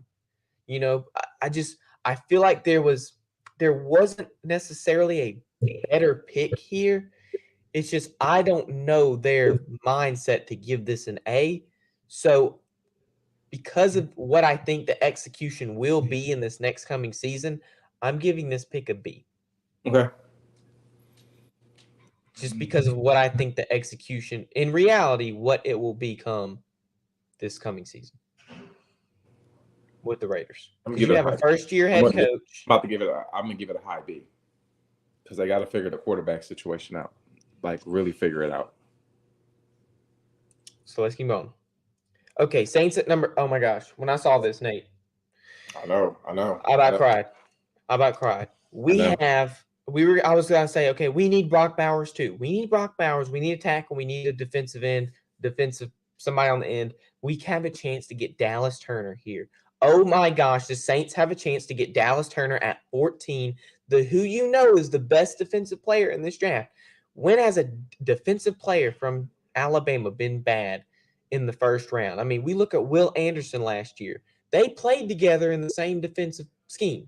You know, I feel like there wasn't necessarily a better pick here. It's just I don't know their mindset to give this an A. So because of what I think the execution will be in this next coming season, I'm giving this pick a B. Okay. Just because of what I think the execution, in reality, what it will become this coming season. with the Raiders. I'm 'Cause gonna give you it have a a high. first-year I'm head gonna give- coach. I'm about to give it. I'm gonna give it a high B because they got to figure the quarterback situation out. Like really figure it out. So let's keep going. Okay, Saints at number. Oh my gosh, when I saw this, Nate, I know. I about cried. I about cried. know. I was gonna say, okay, we need Brock Bowers too. We need Brock Bowers. We need a tackle. We need a defensive end, somebody on the end. We have a chance to get Dallas Turner here. Oh my gosh, the Saints have a chance to get Dallas Turner at 14. Who you know is the best defensive player in this draft. When has a defensive player from Alabama been bad in the first round? I mean, we look at Will Anderson last year. They played together in the same defensive scheme,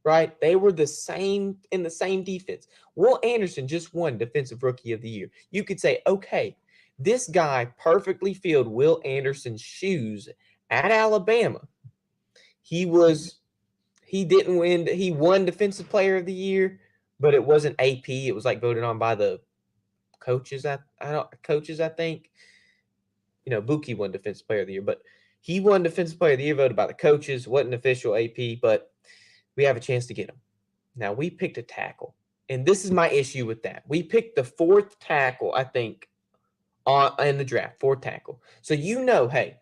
right? They were the same in the same defense. Will Anderson just won Defensive Rookie of the Year. You could say, okay, this guy perfectly filled Will Anderson's shoes at Alabama. He didn't win. He won Defensive Player of the Year, but it wasn't AP. It was like voted on by the coaches. I think. Buki won Defensive Player of the Year, but he won Defensive Player of the Year voted by the coaches. Wasn't official AP, but we have a chance to get him. Now we picked a tackle, and this is my issue with that. We picked the fourth tackle, I think, in the draft, fourth tackle. So hey,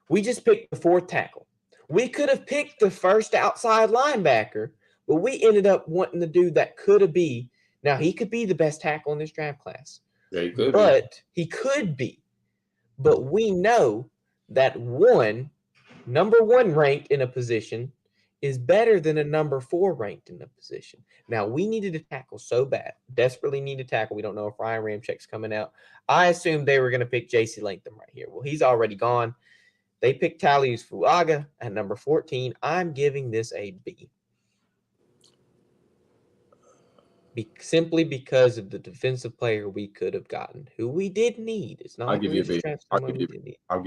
we just picked the fourth tackle. We could have picked the first outside linebacker, but we ended up wanting the dude that could be. Now he could be the best tackle in this draft class. Yeah, he could but he could be. But we know that number one ranked in a position is better than a number 4 ranked in a position. Now, we needed a tackle so bad, desperately need a tackle. We don't know if Ryan Ramczyk's coming out. I assumed they were going to pick J.C. Latham right here. Well, he's already gone. They picked Talius Fuaga at number 14. I'm giving this a B. Simply because of the defensive player we could have gotten, who we did need. It's not. I'll give you a B. I'll give you a B. I'll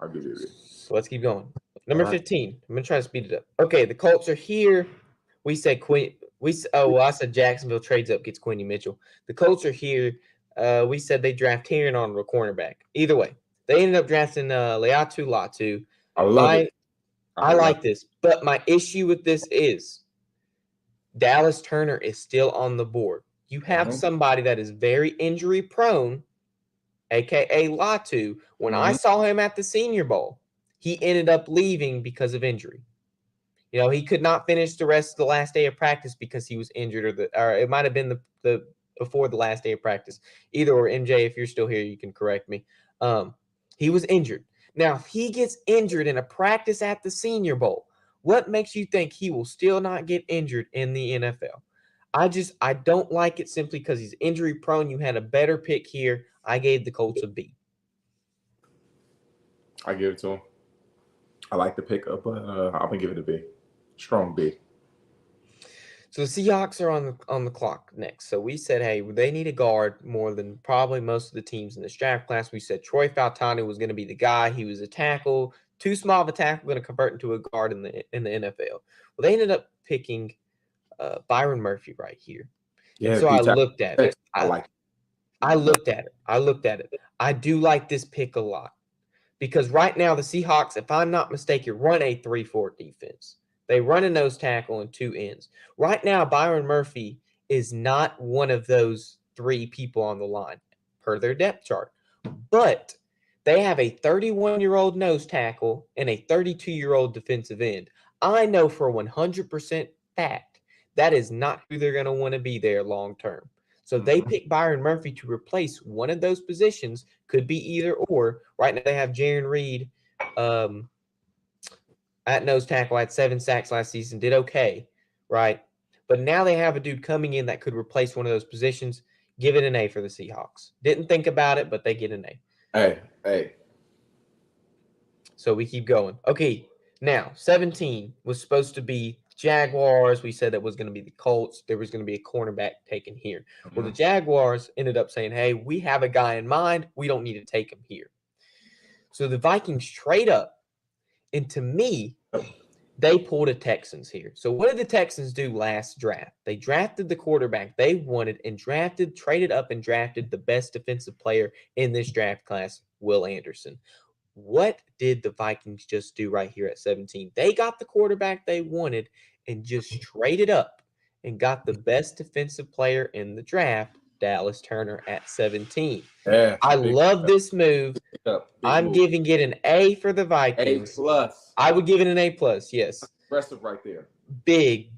give you a B. So let's keep going. Number 15. I'm gonna try to speed it up. Okay, the Colts are here. We said I said Jacksonville trades up, gets Quinny Mitchell. The Colts are here. We said they draft Kieran on a cornerback. Either way, they ended up drafting Laiatu Latu. I love it. I like this, but my issue with this is Dallas Turner is still on the board. You have somebody that is very injury prone, aka Latu. When I saw him at the Senior Bowl, he ended up leaving because of injury. He could not finish the rest of the last day of practice because he was injured, or it might have been the before the last day of practice. Either or, MJ, if you're still here, you can correct me. He was injured. Now, if he gets injured in a practice at the Senior Bowl, what makes you think he will still not get injured in the NFL? I don't like it simply because he's injury prone. You had a better pick here. I gave the Colts a B. I give it to him. I like the pickup, but I'm gonna give it a B. Strong B. So the Seahawks are on the clock next. So we said, hey, they need a guard more than probably most of the teams in this draft class. We said Troy Fautanu was going to be the guy. He was a tackle, too small of a tackle, going to convert into a guard in the NFL. Well, they ended up picking Byron Murphy right here. Yeah. So I looked at it. I looked at it. I do like this pick a lot because right now the Seahawks, if I'm not mistaken, run a 3-4 defense. They run a nose tackle and 2 ends. Right now, Byron Murphy is not one of those 3 people on the line per their depth chart. But they have a 31-year-old nose tackle and a 32-year-old defensive end. I know for 100% fact that is not who they're going to want to be there long term. So they pick Byron Murphy to replace one of those positions. Could be either or. Right now they have Jaron Reed at nose tackle, had 7 sacks last season, did okay, right? But now they have a dude coming in that could replace one of those positions. Give it an A for the Seahawks. Didn't think about it, but they get an A. Hey. So we keep going. Okay, now 17 was supposed to be Jaguars. We said that was going to be the Colts. There was going to be a cornerback taken here. Well, the Jaguars ended up saying, hey, we have a guy in mind. We don't need to take him here. So the Vikings trade up. And to me, they pulled a Texans here. So what did the Texans do last draft? They drafted the quarterback they wanted and traded up and drafted the best defensive player in this draft class, Will Anderson. What did the Vikings just do right here at 17? They got the quarterback they wanted and just traded up and got the best defensive player in the draft, Dallas Turner, at 17. Yeah, I big love this move. big I'm move. giving it an A for the A Vikings. plus. I would give it an A+, yes. Impressive right there. Big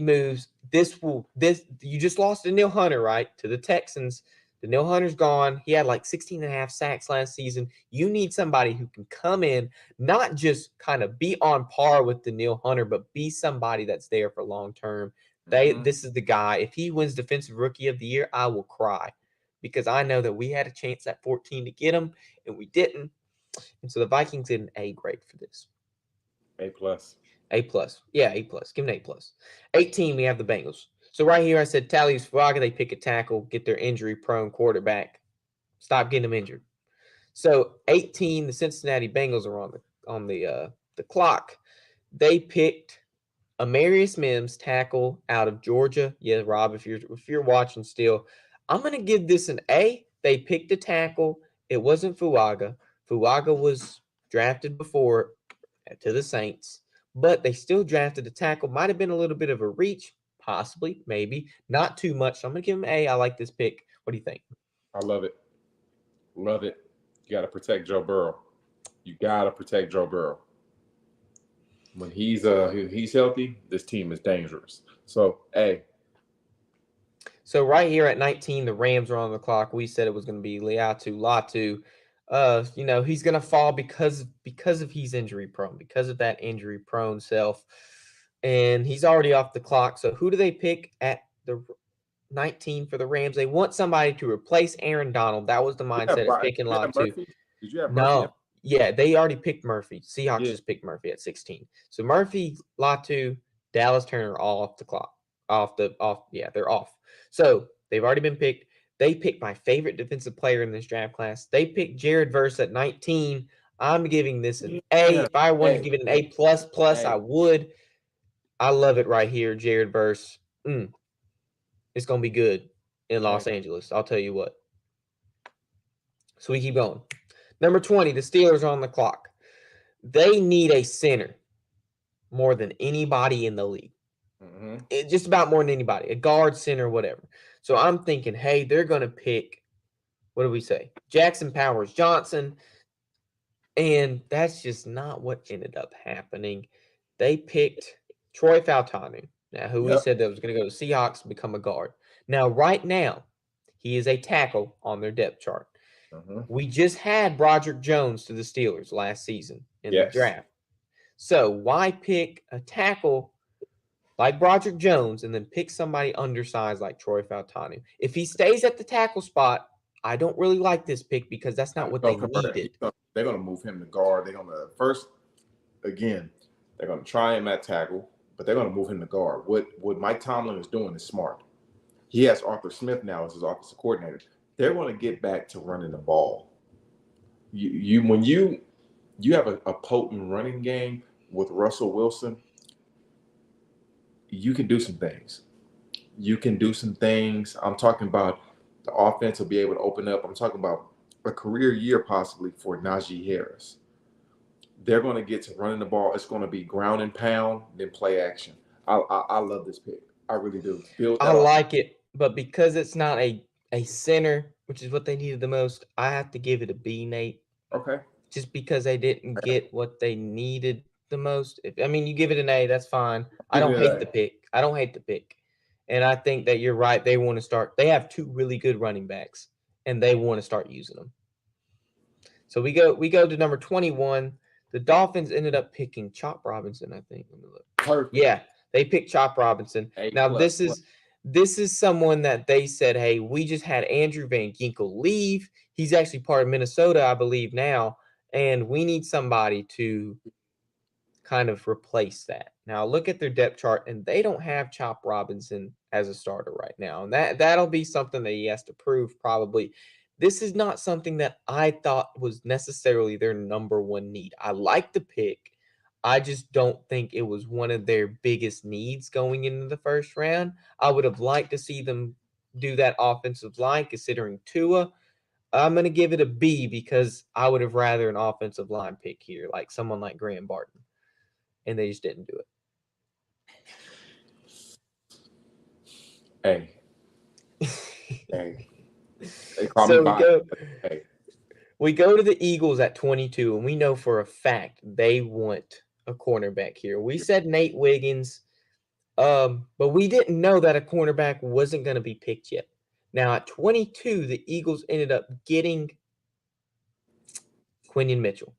moves. You just lost to Neil Hunter, right? To the Texans. The Neil Hunter's gone. He had like 16 and a half sacks last season. You need somebody who can come in, not just kind of be on par with the Neil Hunter, but be somebody that's there for long term. This is the guy. If he wins Defensive Rookie of the Year, I will cry because I know that we had a chance at 14 to get him and we didn't. And so the Vikings did an A grade for this. A plus. A+. Yeah, A+. Give an A+. 18, we have the Bengals. So right here, I said Talius Fuaga, they pick a tackle, get their injury-prone quarterback. Stop getting them injured. So 18, the Cincinnati Bengals are on the clock. They picked Amarius Mims, tackle out of Georgia. Yeah, Rob, if you're watching still, I'm going to give this an A. They picked a tackle. It wasn't Fuaga. Fuaga was drafted before to the Saints, but they still drafted a tackle. Might have been a little bit of a reach, possibly, maybe. Not too much. So I'm going to give him A. I like this pick. What do you think? I love it. Love it. You got to protect Joe Burrow. You got to protect Joe Burrow. When he's healthy, this team is dangerous. So, A. So right here at 19, the Rams are on the clock. We said it was going to be Laiatu Latu. He's going to fall because of he's injury prone, because of that injury prone self. And he's already off the clock. So who do they pick at the 19 for the Rams? They want somebody to replace Aaron Donald. That was the mindset of picking Latu. Did you have Murphy? No. Yeah, they already picked Murphy. Seahawks just picked Murphy at 16. So Murphy, Latu, Dallas Turner all off the clock. They're off. So they've already been picked. They picked my favorite defensive player in this draft class. They picked Jared Verse at 19. I'm giving this an A. If I wanted to give it an A++, I would. I love it right here, Jared Verse. It's going to be good in Los Angeles. I'll tell you what. So we keep going. Number 20, the Steelers are on the clock. They need a center more than anybody in the league. Just about more than anybody. A guard, center, whatever. So I'm thinking, hey, they're going to pick, what do we say? Jackson Powers Johnson. And that's just not what ended up happening. They picked Troy Fautanu. Now, who we said that was going to go to Seahawks and become a guard. Now, right now, he is a tackle on their depth chart. We just had Broderick Jones to the Steelers last season in the draft. So why pick a tackle like Broderick Jones and then pick somebody undersized like Troy Fautanu? If he stays at the tackle spot, I don't really like this pick because that's not what they needed. They're going to move him to guard. They're going to they're going to try him at tackle, but they're going to move him to guard. What Mike Tomlin is doing is smart. He has Arthur Smith now as his offensive coordinator. They're going to get back to running the ball. When you have a potent running game with Russell Wilson, you can do some things. I'm talking about the offense will be able to open up. I'm talking about a career year possibly for Najee Harris. They're going to get to running the ball. It's going to be ground and pound, then play action. I love this pick. I really do. I like it, but because it's not a center, which is what they needed the most, I have to give it a B, Nate. Okay. Just because they didn't get what they needed the most. You give it an A, that's fine. I don't hate the pick. And I think that you're right. They want to start. They have two really good running backs, and they want to start using them. So we go to number 21. The Dolphins ended up picking Chop Robinson, I think. Let me look. Perfect. Yeah, they picked Chop Robinson. This is someone that they said, hey, we just had Andrew Van Ginkel leave. He's actually part of Minnesota, I believe, now. And we need somebody to kind of replace that. Now, look at their depth chart, and they don't have Chop Robinson as a starter right now. And that'll be something that he has to prove probably. This is not something that I thought was necessarily their number one need. I like the pick. I just don't think it was one of their biggest needs going into the first round. I would have liked to see them do that offensive line, considering Tua. I'm gonna give it a B because I would have rather an offensive line pick here, like someone like Graham Barton, and they just didn't do Hey, it. hey, they call me So biased. Hey, we go to the Eagles at 22, and we know for a fact they want a cornerback here. We said Nate Wiggins, but we didn't know that a cornerback wasn't going to be picked yet. Now at 22, the Eagles ended up getting Quinion Mitchell,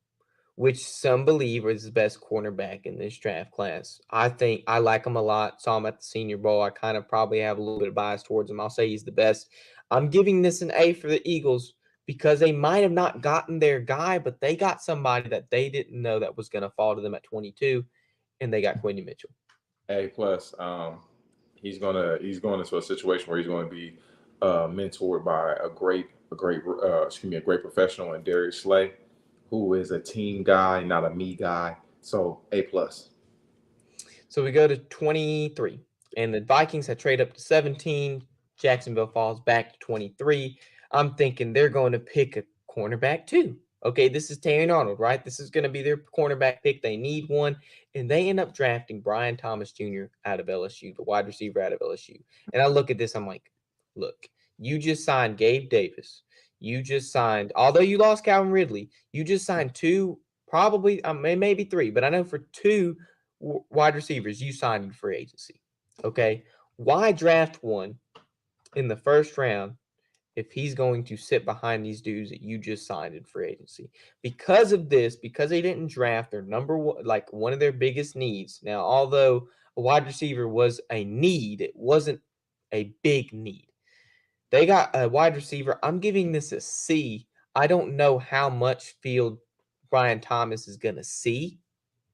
which some believe is the best cornerback in this draft class. I think I like him a lot. Saw him at the Senior Bowl. I kind of probably have a little bit of bias towards him. I'll say he's the best. I'm giving this an A for the Eagles because they might have not gotten their guy, but they got somebody that they didn't know that was going to fall to them at 22, and they got Quinion Mitchell. A plus. He's going into a situation where he's going to be mentored by a great professional in Darius Slay, who is a team guy, not a me guy. So A plus. So we go to 23, and the Vikings had traded up to 17. Jacksonville falls back to 23. I'm thinking they're going to pick a cornerback too. Okay, this is Terry Arnold, right? This is going to be their cornerback pick. They need one, and they end up drafting Brian Thomas Jr. out of LSU, the wide receiver out of LSU. And I look at this, I'm like, look, you just signed Gabe Davis. You just signed, although you lost Calvin Ridley, you just signed two, probably maybe three, but I know for two wide receivers you signed in free agency. Okay, why draft one in the first round if he's going to sit behind these dudes that you just signed in free agency? Because of this, because they didn't draft their number one, like one of their biggest needs. Now, although a wide receiver was a need, it wasn't a big need. They got a wide receiver. I'm giving this a C. I don't know how much field Brian Thomas is going to see.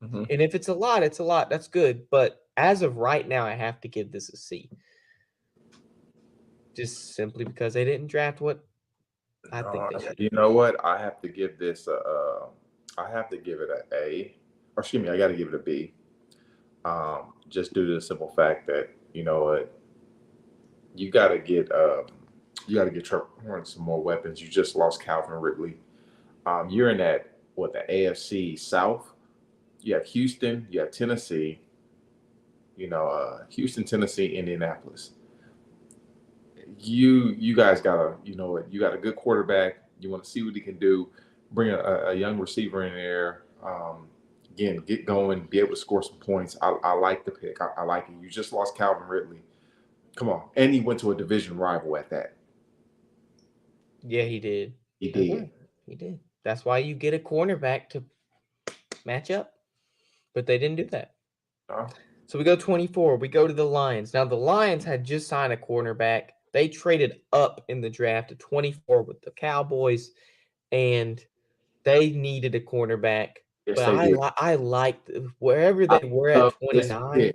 Mm-hmm. And if it's a lot, it's a lot. That's good. But as of right now, I have to give this a C. Just simply because they didn't draft what I think they should. You know what? I have to give this I have to give it an A. Or excuse me, I got to give it a B. Just due to the simple fact that, you know what, you got to get Trevor Lawrence some more weapons. You just lost Calvin Ridley. You're in the AFC South. You have Houston, you have Tennessee. Houston, Tennessee, Indianapolis. You guys got you got a good quarterback. You want to see what he can do. Bring a young receiver in there. Again, get going, be able to score some points. I like the pick. I like it. You just lost Calvin Ridley. Come on. And he went to a division rival at that. Yeah, he did. He did. He did. That's why you get a cornerback to match up. But they didn't do that. So we go 24. We go to the Lions. Now, the Lions had just signed a cornerback. They traded up in the draft to 24 with the Cowboys, and they needed a cornerback. Yes, but I liked wherever they were at 29.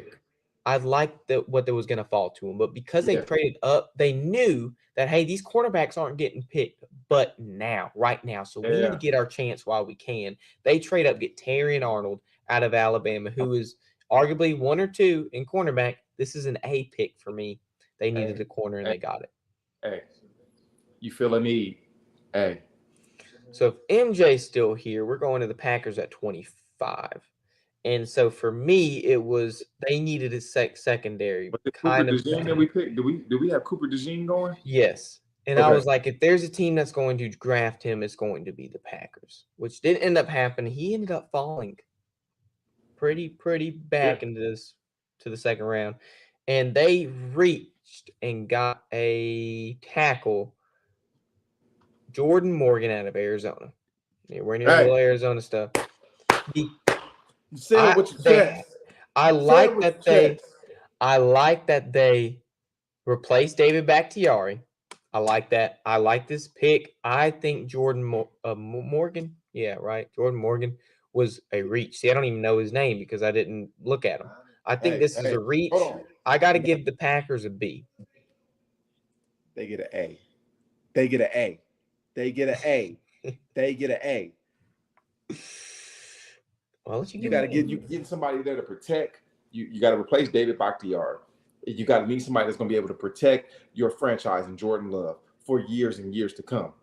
I liked what was going to fall to them. But because they traded up, they knew that, hey, these cornerbacks aren't getting picked but right now. So we need to get our chance while we can. They trade up, get Terry and Arnold out of Alabama, who is arguably one or two in cornerback. This is an A pick for me. They needed a corner, and they got it. Hey, you feel a need. Hey. So if MJ's still here, we're going to the Packers at 25. And so for me, it was they needed a secondary. But the Cooper DeJean that we picked, do we have Cooper DeJean going? Yes. And I was like, if there's a team that's going to draft him, it's going to be the Packers, which didn't end up happening. He ended up falling pretty back into the second round. And they reached and got a tackle, Jordan Morgan out of Arizona. Yeah, we're in your little Arizona stuff. I like that they replaced David Bakhtiari. I like that. I like this pick. I think Jordan Morgan, Jordan Morgan was a reach. See, I don't even know his name because I didn't look at him. I think this is a reach. I got to give the Packers a B. They get an A. They get an A. They get an A. They get an A. Well, you got to get somebody there to protect. You got to replace David Bakhtiari. You got to need somebody that's going to be able to protect your franchise and Jordan Love for years and years to come.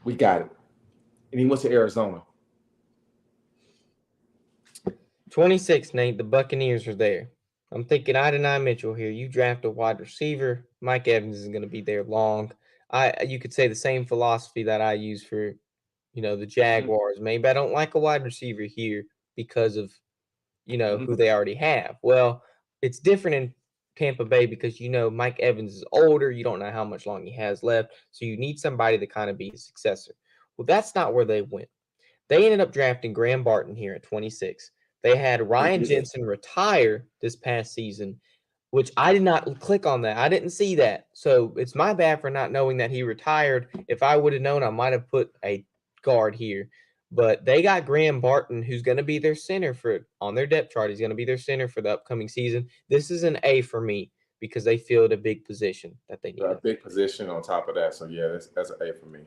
We got it. And he went to Arizona. 26, Nate. The Buccaneers are there. I'm thinking Adonai Mitchell here. You draft a wide receiver. Mike Evans is going to be there long. You could say the same philosophy that I use for, the Jaguars. Maybe I don't like a wide receiver here because of, who they already have. Well, it's different in Tampa Bay because, Mike Evans is older. You don't know how much long he has left. So you need somebody to kind of be his successor. Well, that's not where they went. They ended up drafting Graham Barton here at 26. They had Ryan Jensen retire this past season, which I did not click on that. I didn't see that. So it's my bad for not knowing that he retired. If I would have known, I might have put a guard here. But they got Graham Barton, who's going to be their center on their depth chart. He's going to be their center for the upcoming season. This is an A for me because they filled a big position that they need. A big position on top of that. So, yeah, that's an A for me.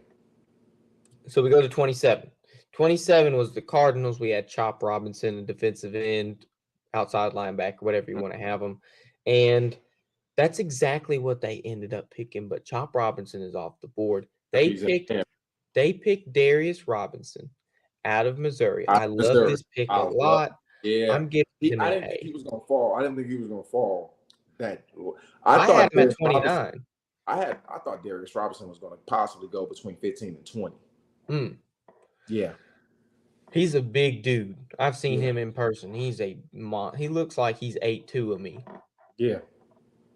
So we go to 27. 27 was the Cardinals. We had Chop Robinson, a defensive end, outside linebacker, whatever you want to have them. And that's exactly what they ended up picking. But Chop Robinson is off the board. They picked Darius Robinson out of Missouri. I love this pick a lot. Yeah. I'm giving him I an didn't A. think he was going to fall. I didn't think he was going to fall. I had him at 29. I thought Darius Robinson was going to possibly go between 15 and 20. Yeah. He's a big dude. I've seen him in person. He looks like he's 8'2" of me. Yeah.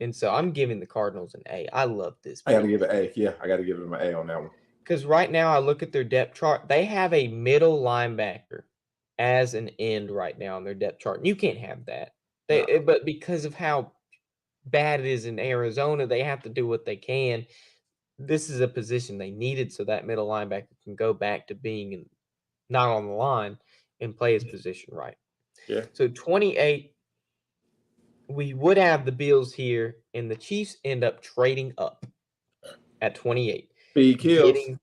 And so I'm giving the Cardinals an A. I love this pick. I got to give it an A. Yeah, I got to give them an A on that one. Because right now I look at their depth chart. They have a middle linebacker as an end right now on their depth chart. And you can't have that. But because of how bad it is in Arizona, they have to do what they can. This is a position they needed so that middle linebacker can go back to being not on the line and play his position right. Yeah. So 28, we would have the Bills here, and the Chiefs end up trading up at 28. Getting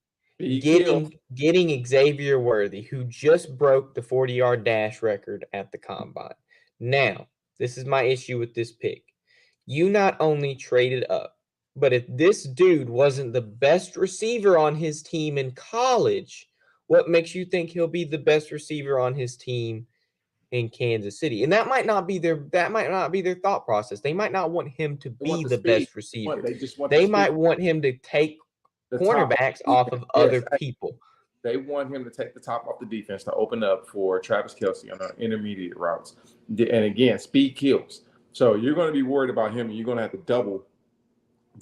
Xavier Worthy, who just broke the 40-yard dash record at the Combine. Now, this is my issue with this pick. You not only traded up, but if this dude wasn't the best receiver on his team in college, what makes you think he'll be the best receiver on his team in Kansas City? And that might not be their thought process. They might not want him to be the best receiver. They might want him to take cornerbacks off of other people. They want him to take the top off the defense to open up for Travis Kelce on intermediate routes. And again, speed kills. So you're going to be worried about him, and you're going to have to double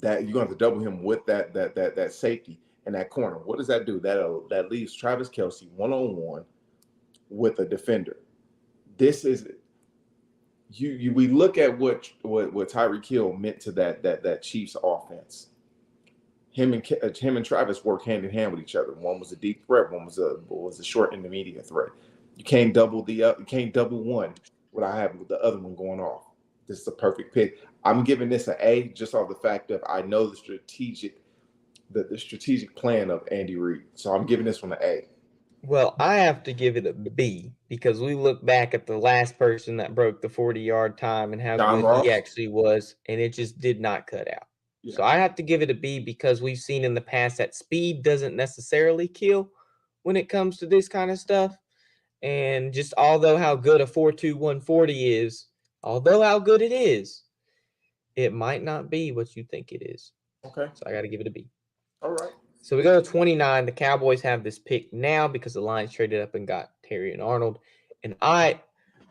that. You're going to have to double him with that safety and that corner. What does that do? That leaves Travis Kelce one-on-one with a defender. This is we look at what Tyreek Hill meant to that Chiefs offense. Him and Travis work hand in hand with each other. One was a deep threat, one was a short intermediate threat. You can't double one without having the other one going off. This is a perfect pick. I'm giving this an A just off the fact of I know the strategic plan of Andy Reid. So I'm giving this one an A. Well, I have to give it a B because we look back at the last person that broke the 40-yard time and how good he actually was, and it just did not cut out. Yeah. So I have to give it a B because we've seen in the past that speed doesn't necessarily kill when it comes to this kind of stuff. And just although how good a 4.2 140 is, it might not be what you think it is. Okay. So I got to give it a B. All right. So we go to 29. The Cowboys have this pick now because the Lions traded up and got Terry and Arnold. And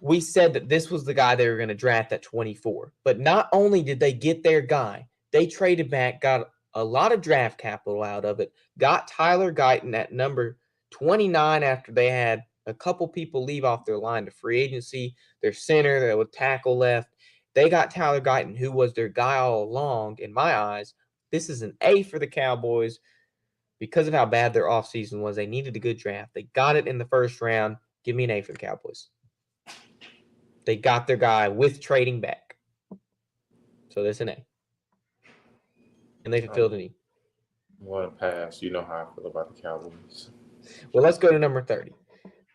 we said that this was the guy they were going to draft at 24. But not only did they get their guy, they traded back, got a lot of draft capital out of it, got Tyler Guyton at number 29 after they had a couple people leave off their line to free agency, their center that would tackle left. They got Tyler Guyton, who was their guy all along. In my eyes, this is an A for the Cowboys because of how bad their offseason was. They needed a good draft. They got it in the first round. Give me an A for the Cowboys. They got their guy with trading back. So that's an A. And they fulfilled an E. What a pass. You know how I feel about the Cowboys. Well, let's go to number 30.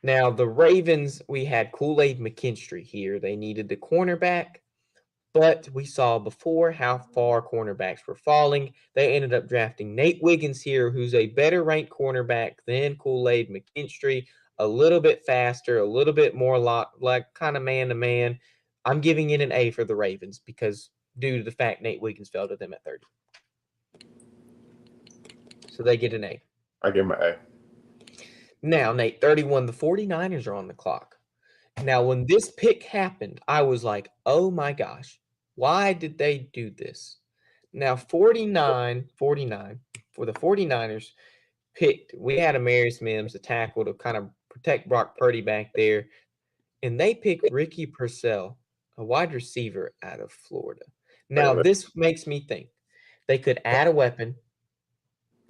Now, the Ravens, we had Kool-Aid McKinstry here. They needed the cornerback, But we saw before how far cornerbacks were falling. They ended up drafting Nate Wiggins here, who's a better ranked cornerback than Kool-Aid McKinstry, a little bit faster, a little bit more like kind of man-to-man. I'm giving it an A for the Ravens because due to the fact Nate Wiggins fell to them at 30. So they get an A. I give him an A. Now, Nate, 31, the 49ers are on the clock. Now, when this pick happened, I was like, oh my gosh, why did they do this? Now, 49 for the 49ers picked, we had Amarius Mims, a tackle to kind of protect Brock Purdy back there, and they picked Ricky Purcell, a wide receiver out of Florida. Now, this makes me think they could add a weapon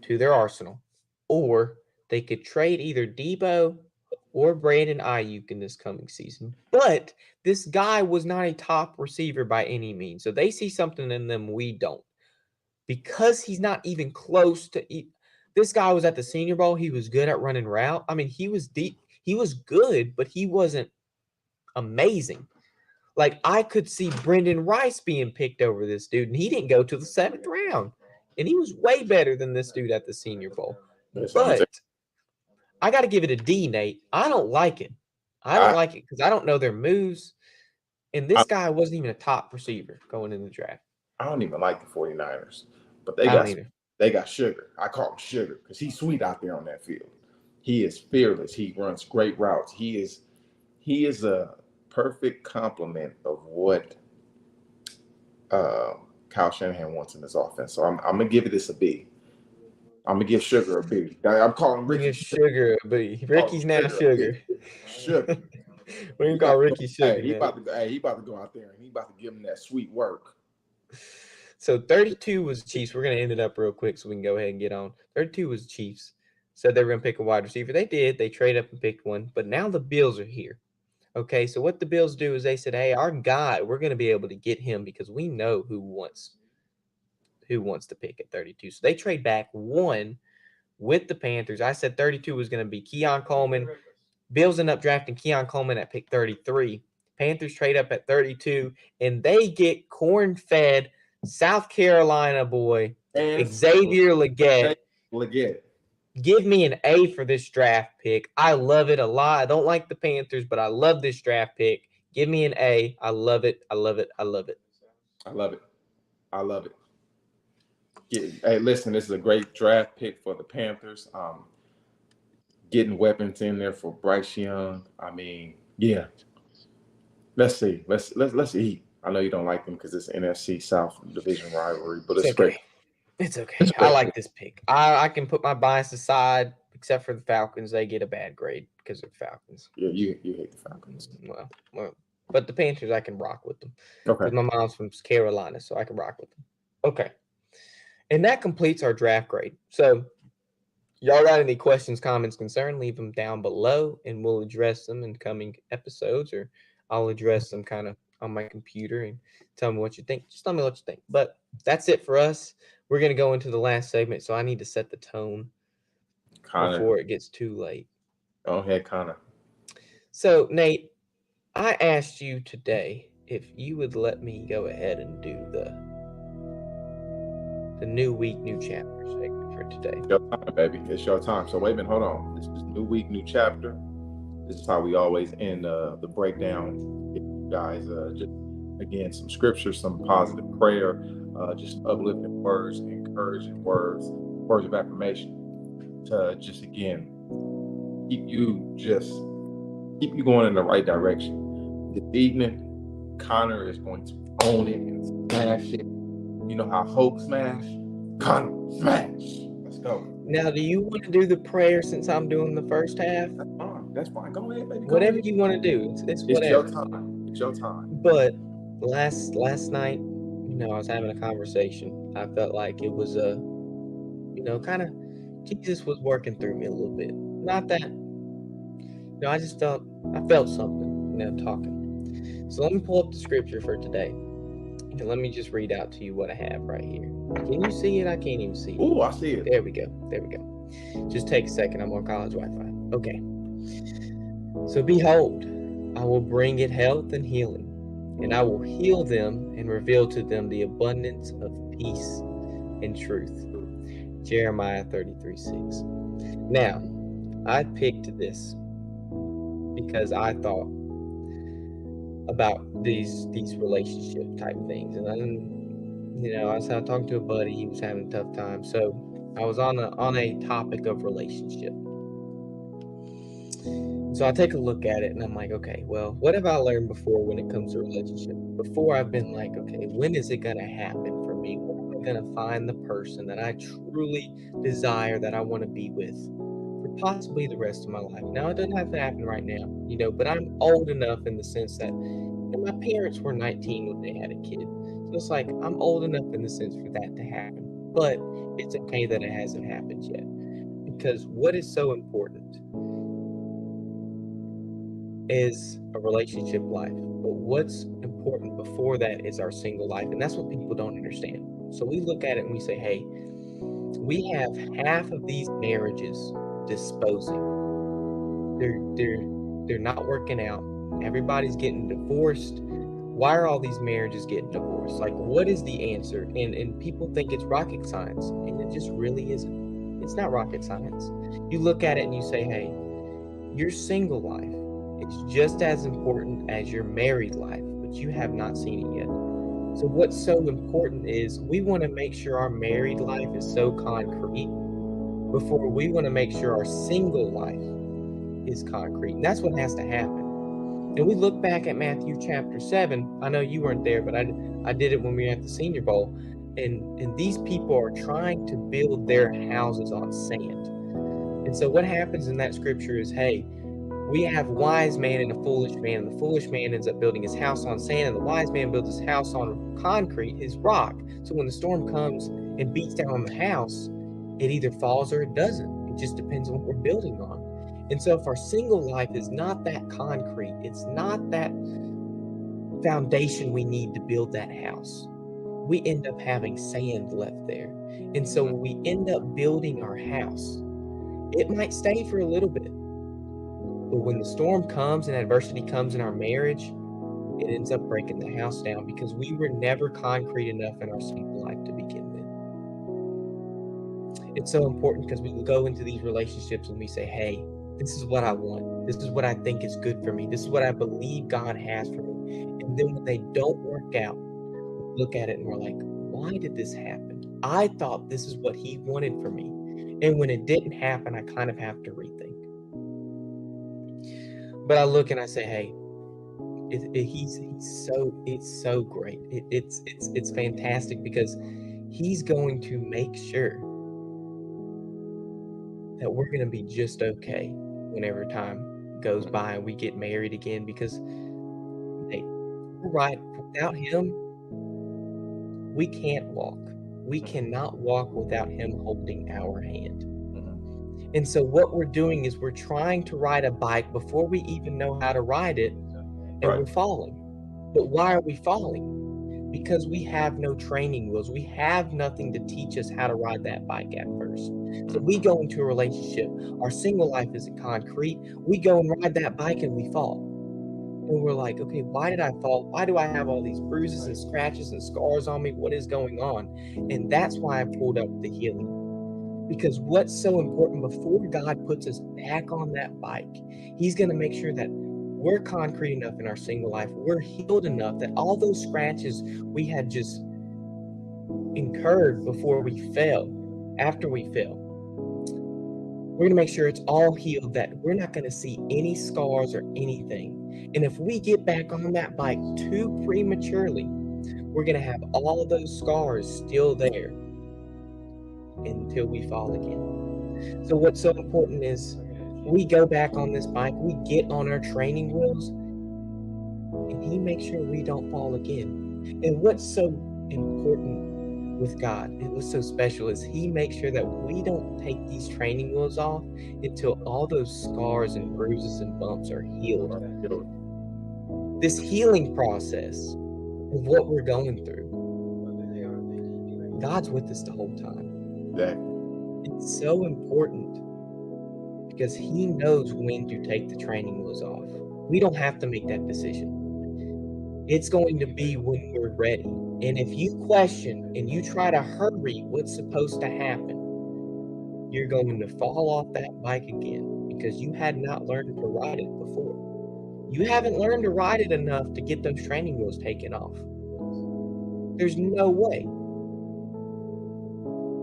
to their arsenal, or they could trade either Debo or Brandon Ayuk in this coming season. But this guy was not a top receiver by any means. So they see something in them we don't. Because he's not even close to this guy was at the Senior Bowl. He was good at running route. I mean, he was deep. He was good, but he wasn't amazing. Like, I could see Brendan Rice being picked over this dude, and he didn't go to the 7th round. And he was way better than this dude at the Senior Bowl. But I got to give it a D, Nate. I don't like it. I don't like it because I don't know their moves. And this guy wasn't even a top receiver going in the draft. I don't even like the 49ers, but they got Sugar. I call him Sugar because he's sweet out there on that field. He is fearless. He runs great routes. He is a perfect complement of what Kyle Shanahan wants in his offense. So I'm gonna give this a B. I'm gonna give Sugar a B. I'm calling Ricky Sugar a B. Ricky's now Sugar. Sugar. We can call Ricky Sugar. Hey, he about to go out there and he about to give him that sweet work. So 32 was the Chiefs. We're gonna end it up real quick so we can go ahead and get on. 32 was the Chiefs. Said they were gonna pick a wide receiver. They did. They traded up and picked one. But now the Bills are here. Okay, so what the Bills do is they said, hey, our guy, we're going to be able to get him because we know who wants to pick at 32. So they trade back one with the Panthers. I said 32 was going to be Keon Coleman. Bills end up drafting Keon Coleman at pick 33. Panthers trade up at 32, and they get corn-fed South Carolina boy, Xavier Legette. Give me an A for this draft pick. I love it a lot. I don't like the Panthers, but I love this draft pick. Give me an A. I love it. I love it. I love it. I love it. I love it. Hey, listen, this is a great draft pick for the Panthers. Getting weapons in there for Bryce Young. I mean, yeah. Let's see. Let's eat. I know you don't like them because it's NFC South division rivalry, but it's great. It's okay. I like this pick. I can put my bias aside, except for the Falcons. They get a bad grade because they're Falcons. Yeah, you hate the Falcons. Well, but the Panthers, I can rock with them. Okay. My mom's from Carolina, so I can rock with them. Okay. And that completes our draft grade. So, y'all got any questions, comments, concerns? Leave them down below, and we'll address them in coming episodes, or I'll address them kind of on my computer and tell me what you think. Just tell me what you think. But that's it for us. We're going to go into the last segment, so I need to set the tone before it gets too late. Go ahead, Connor. So, Nate, I asked you today if you would let me go ahead and do the new week, new chapter segment for today. It's your time, baby. It's your time. So, wait a minute. Hold on. This is new week, new chapter. This is how we always end the breakdown. You guys, just, again, some scripture, some positive prayer, just uplifting words, encouraging words of affirmation to just, again, keep you going in the right direction. This evening, Connor is going to own it and smash it. You know how Hope smash? Connor, smash. Let's go. Now, do you want to do the prayer since I'm doing the first half? That's fine. Go ahead, baby. Whatever you want to do. It's whatever. It's your time. It's your time. But last night, I was having a conversation. I felt like it was kind of Jesus was working through me a little bit. Not that, I just felt something, talking. So let me pull up the scripture for today. And let me just read out to you what I have right here. Can you see it? I can't even see it. Oh, I see it. There we go. Just take a second. I'm on college Wi-Fi. Okay. So behold, I will bring it health and healing. and I will heal them and reveal to them the abundance of peace and truth. Jeremiah 33:6. Now, I picked this because I thought about these relationship type things, and I was talking to a buddy. He was having a tough time, so I was on a topic of relationship. So I take a look at it and I'm like, okay, well, what have I learned before when it comes to relationship? Before I've been like, okay, when is it going to happen for me? When am I going to find the person that I truly desire, that I want to be with for possibly the rest of my life? Now, it doesn't have to happen right now, but I'm old enough in the sense that my parents were 19 when they had a kid. So it's like, I'm old enough in the sense for that to happen. But it's okay that it hasn't happened yet. Because what is so important is a relationship life. But what's important before that is our single life. And that's what people don't understand. So we look at it and we say, hey, we have half of these marriages disposing. They're not working out. Everybody's getting divorced. Why are all these marriages getting divorced? Like, what is the answer? And people think it's rocket science, and it just really isn't. It's not rocket science. You look at it and you say, hey, your single life is just as important as your married life, but you have not seen it yet. So what's so important is we want to make sure our married life is so concrete before we want to make sure our single life is concrete. And that's what has to happen. And we look back at Matthew chapter 7. I know you weren't there, but I did it when we were at the Senior Bowl. And these people are trying to build their houses on sand. And so what happens in that scripture is, hey, we have wise man and a foolish man. And the foolish man ends up building his house on sand, and the wise man builds his house on concrete, his rock. So when the storm comes and beats down on the house, it either falls or it doesn't. It just depends on what we're building on. And so if our single life is not that concrete, it's not that foundation we need to build that house, we end up having sand left there. And so when we end up building our house, it might stay for a little bit. But when the storm comes and adversity comes in our marriage, it ends up breaking the house down because we were never concrete enough in our single life to begin with. It's so important because we go into these relationships and we say, hey, this is what I want. This is what I think is good for me. This is what I believe God has for me. And then when they don't work out, we look at it and we're like, why did this happen? I thought this is what He wanted for me. And when it didn't happen, I kind of have to rethink. But I look and I say, hey, it's so great. It's fantastic because He's going to make sure that we're going to be just okay whenever time goes by and we get married again, because hey, we're right, without Him, we can't walk. We cannot walk without Him holding our hand. And so what we're doing is we're trying to ride a bike before we even know how to ride it, and we're falling. But why are we falling? Because we have no training wheels. We have nothing to teach us how to ride that bike at first. So we go into a relationship. Our single life isn't concrete. We go and ride that bike and we fall. And we're like, okay, why did I fall? Why do I have all these bruises and scratches and scars on me? What is going on? And that's why I pulled up the healing. Because what's so important before God puts us back on that bike, He's going to make sure that we're concrete enough in our single life. We're healed enough that all those scratches we had just incurred before we fell, after we fell, we're going to make sure it's all healed, that we're not going to see any scars or anything. And if we get back on that bike too prematurely, we're going to have all of those scars still there until we fall again. So what's so important is we go back on this bike, we get on our training wheels, and He makes sure we don't fall again. And what's so important with God and what's so special is He makes sure that we don't take these training wheels off until all those scars and bruises and bumps are healed. This healing process of what we're going through, God's with us the whole time. It's so important because He knows when to take the training wheels off. We don't have to make that decision. It's going to be when we're ready. And if you question and you try to hurry what's supposed to happen, you're going to fall off that bike again because you had not learned to ride it before. You haven't learned to ride it enough to get those training wheels taken off. There's no way.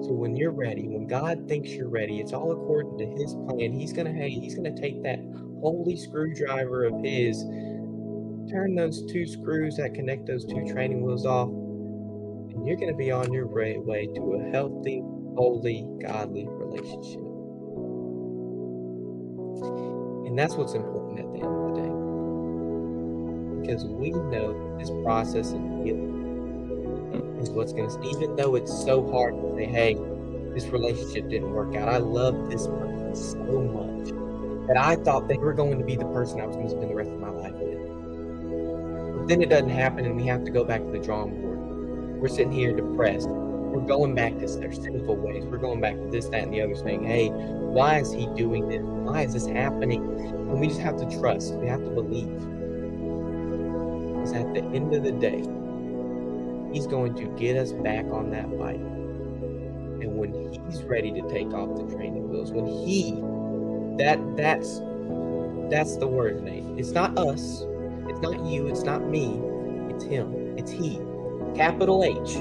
So when you're ready, when God thinks you're ready, it's all according to his plan. He's gonna take that holy screwdriver of his, turn those 2 screws that connect those 2 training wheels off, and you're gonna be on your way to a healthy, holy, godly relationship. And that's what's important at the end of the day. Because we know this process of healing is what's going to, even though it's so hard to say, hey, this relationship didn't work out. I love this person so much that I thought they were going to be the person I was going to spend the rest of my life with. But then it doesn't happen and we have to go back to the drawing board. We're sitting here depressed. We're going back to their sinful ways. We're going back to this, that, and the other saying, hey, why is he doing this? Why is this happening? And we just have to trust. We have to believe. Because at the end of the day, he's going to get us back on that bike. And when he's ready to take off the training wheels, when that's the word, Nate. It's not us. It's not you. It's not me. It's him. It's he. Capital H.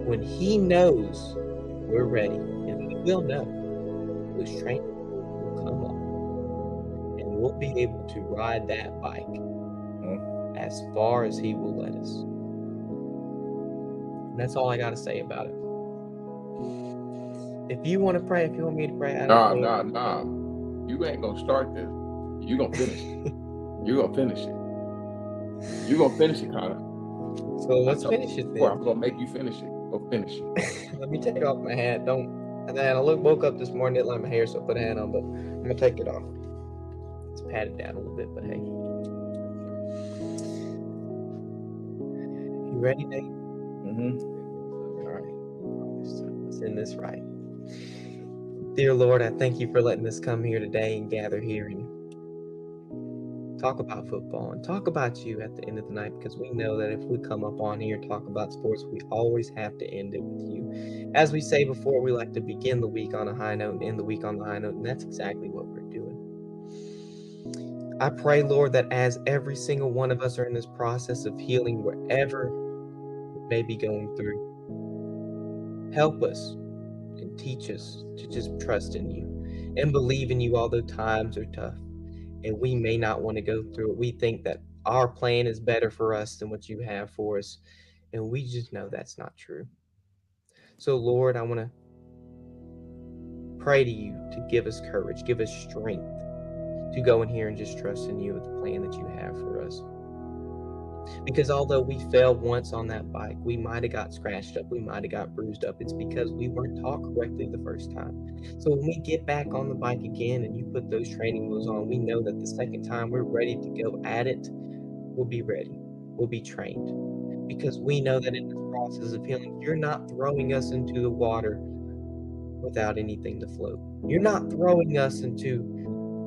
When he knows we're ready, and we will know, this training will come up. And we'll be able to ride that bike as far as he will let us. And that's all I got to say about it. If you want to pray, if you want me to pray, I don't know. Nah. You ain't gonna start this. You gonna finish it. You gonna finish it. You gonna finish it, Connor. So let's finish it then. I'm gonna make you finish it. Go finish it. Let me take off my hat. And then I woke up this morning, didn't like my hair, so I put a hat on, but I'm gonna take it off. It's patted down a little bit, but hey. You ready, Nate? All right. Let's end this right. Dear Lord, I thank you for letting us come here today and gather here and talk about football and talk about you at the end of the night, because we know that if we come up on here and talk about sports, we always have to end it with you. As we say before, we like to begin the week on a high note and end the week on the high note, and that's exactly what we're doing. I pray, Lord, that as every single one of us are in this process of healing, wherever we may be going through, help us and teach us to just trust in you and believe in you, although times are tough and we may not want to go through it. We think that our plan is better for us than what you have for us, and we just know that's not true. So, Lord, I want to pray to you to give us courage, give us strength to go in here and just trust in you with the plan that you have for us. Because although we failed once on that bike, we might have got scratched up, we might have got bruised up. It's because we weren't taught correctly the first time. So when we get back on the bike again and you put those training wheels on, we know that the second time we're ready to go at it, we'll be ready. We'll be trained. Because we know that in this process of healing, you're not throwing us into the water without anything to float. You're not throwing us into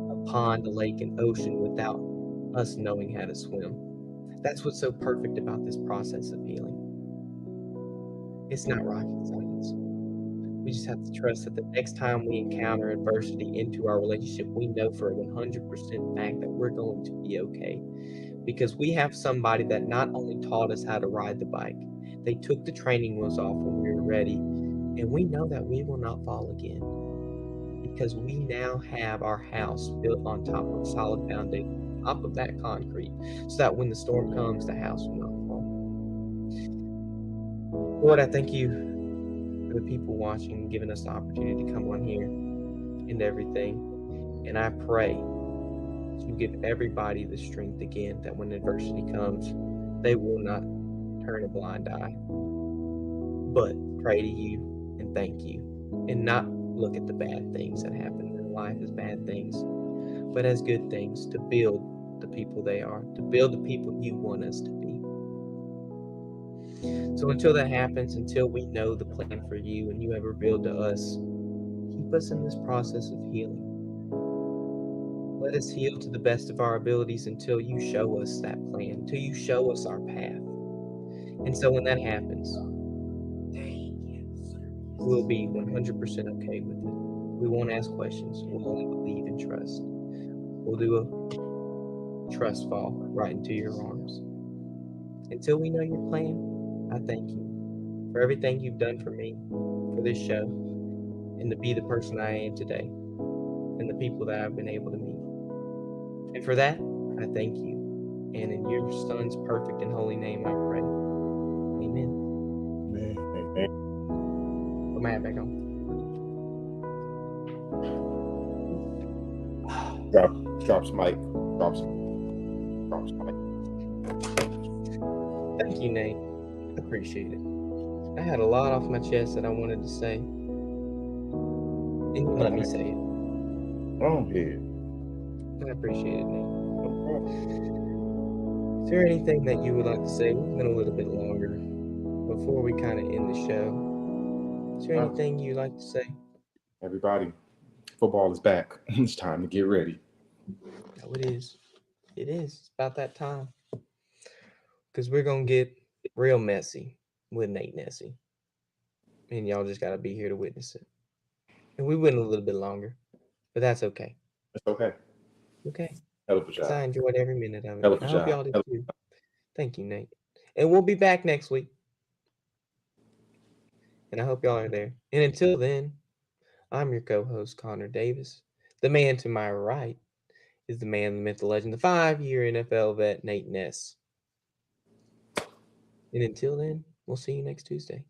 a pond, a lake, an ocean without us knowing how to swim. That's what's so perfect about this process of healing. It's not rocket science. We just have to trust that the next time we encounter adversity into our relationship, we know for a 100% fact that we're going to be okay. Because we have somebody that not only taught us how to ride the bike, they took the training wheels off when we were ready, and we know that we will not fall again. Because we now have our house built on top of a solid foundation, top of that concrete, so that when the storm comes, the house will not fall. Lord, I thank you for the people watching, giving us the opportunity to come on here and everything. And I pray that you give everybody the strength again, that when adversity comes, they will not turn a blind eye, but pray to you and thank you, and not look at the bad things that happen in their life as bad things, but as good things, to build the people they are, to build the people you want us to be. So until that happens, until we know the plan for you and you have revealed to us, keep us in this process of healing. Let us heal to the best of our abilities until you show us that plan, until you show us our path. And so when that happens, we'll be 100% okay with it. We won't ask questions. We'll only believe and trust. We'll do a trust fall right into your arms. Until we know your plan, I thank you for everything you've done for me, for this show, and to be the person I am today, and the people that I've been able to meet. And for that, I thank you. And in your Son's perfect and holy name I pray. Amen. Man, Put my hat back on. drops mic. Drops mic. Thank you, Nate. I appreciate it. I had a lot off my chest that I wanted to say. And you let me say it. Go ahead. I appreciate it, Nate. No problem. Is there anything that you would like to say? We've been a little bit longer before we kind of end the show. Is there anything you'd like to say? Everybody, football is back. It's time to get ready. Oh, it is. It is. It's about that time. Because we're going to get real messy with Nate Nessy. And y'all just got to be here to witness it. And we went a little bit longer, but that's okay. It's okay. Okay. Hell of a 'Cause I job. enjoyed every minute of it. Hell of a I hope job. y'all did Hell- too. Thank you, Nate. And we'll be back next week. And I hope y'all are there. And until then, I'm your co-host, Connor Davis. The man to my right is the man, the myth, the legend, the 5-year NFL vet, Nate Ness. And until then, we'll see you next Tuesday.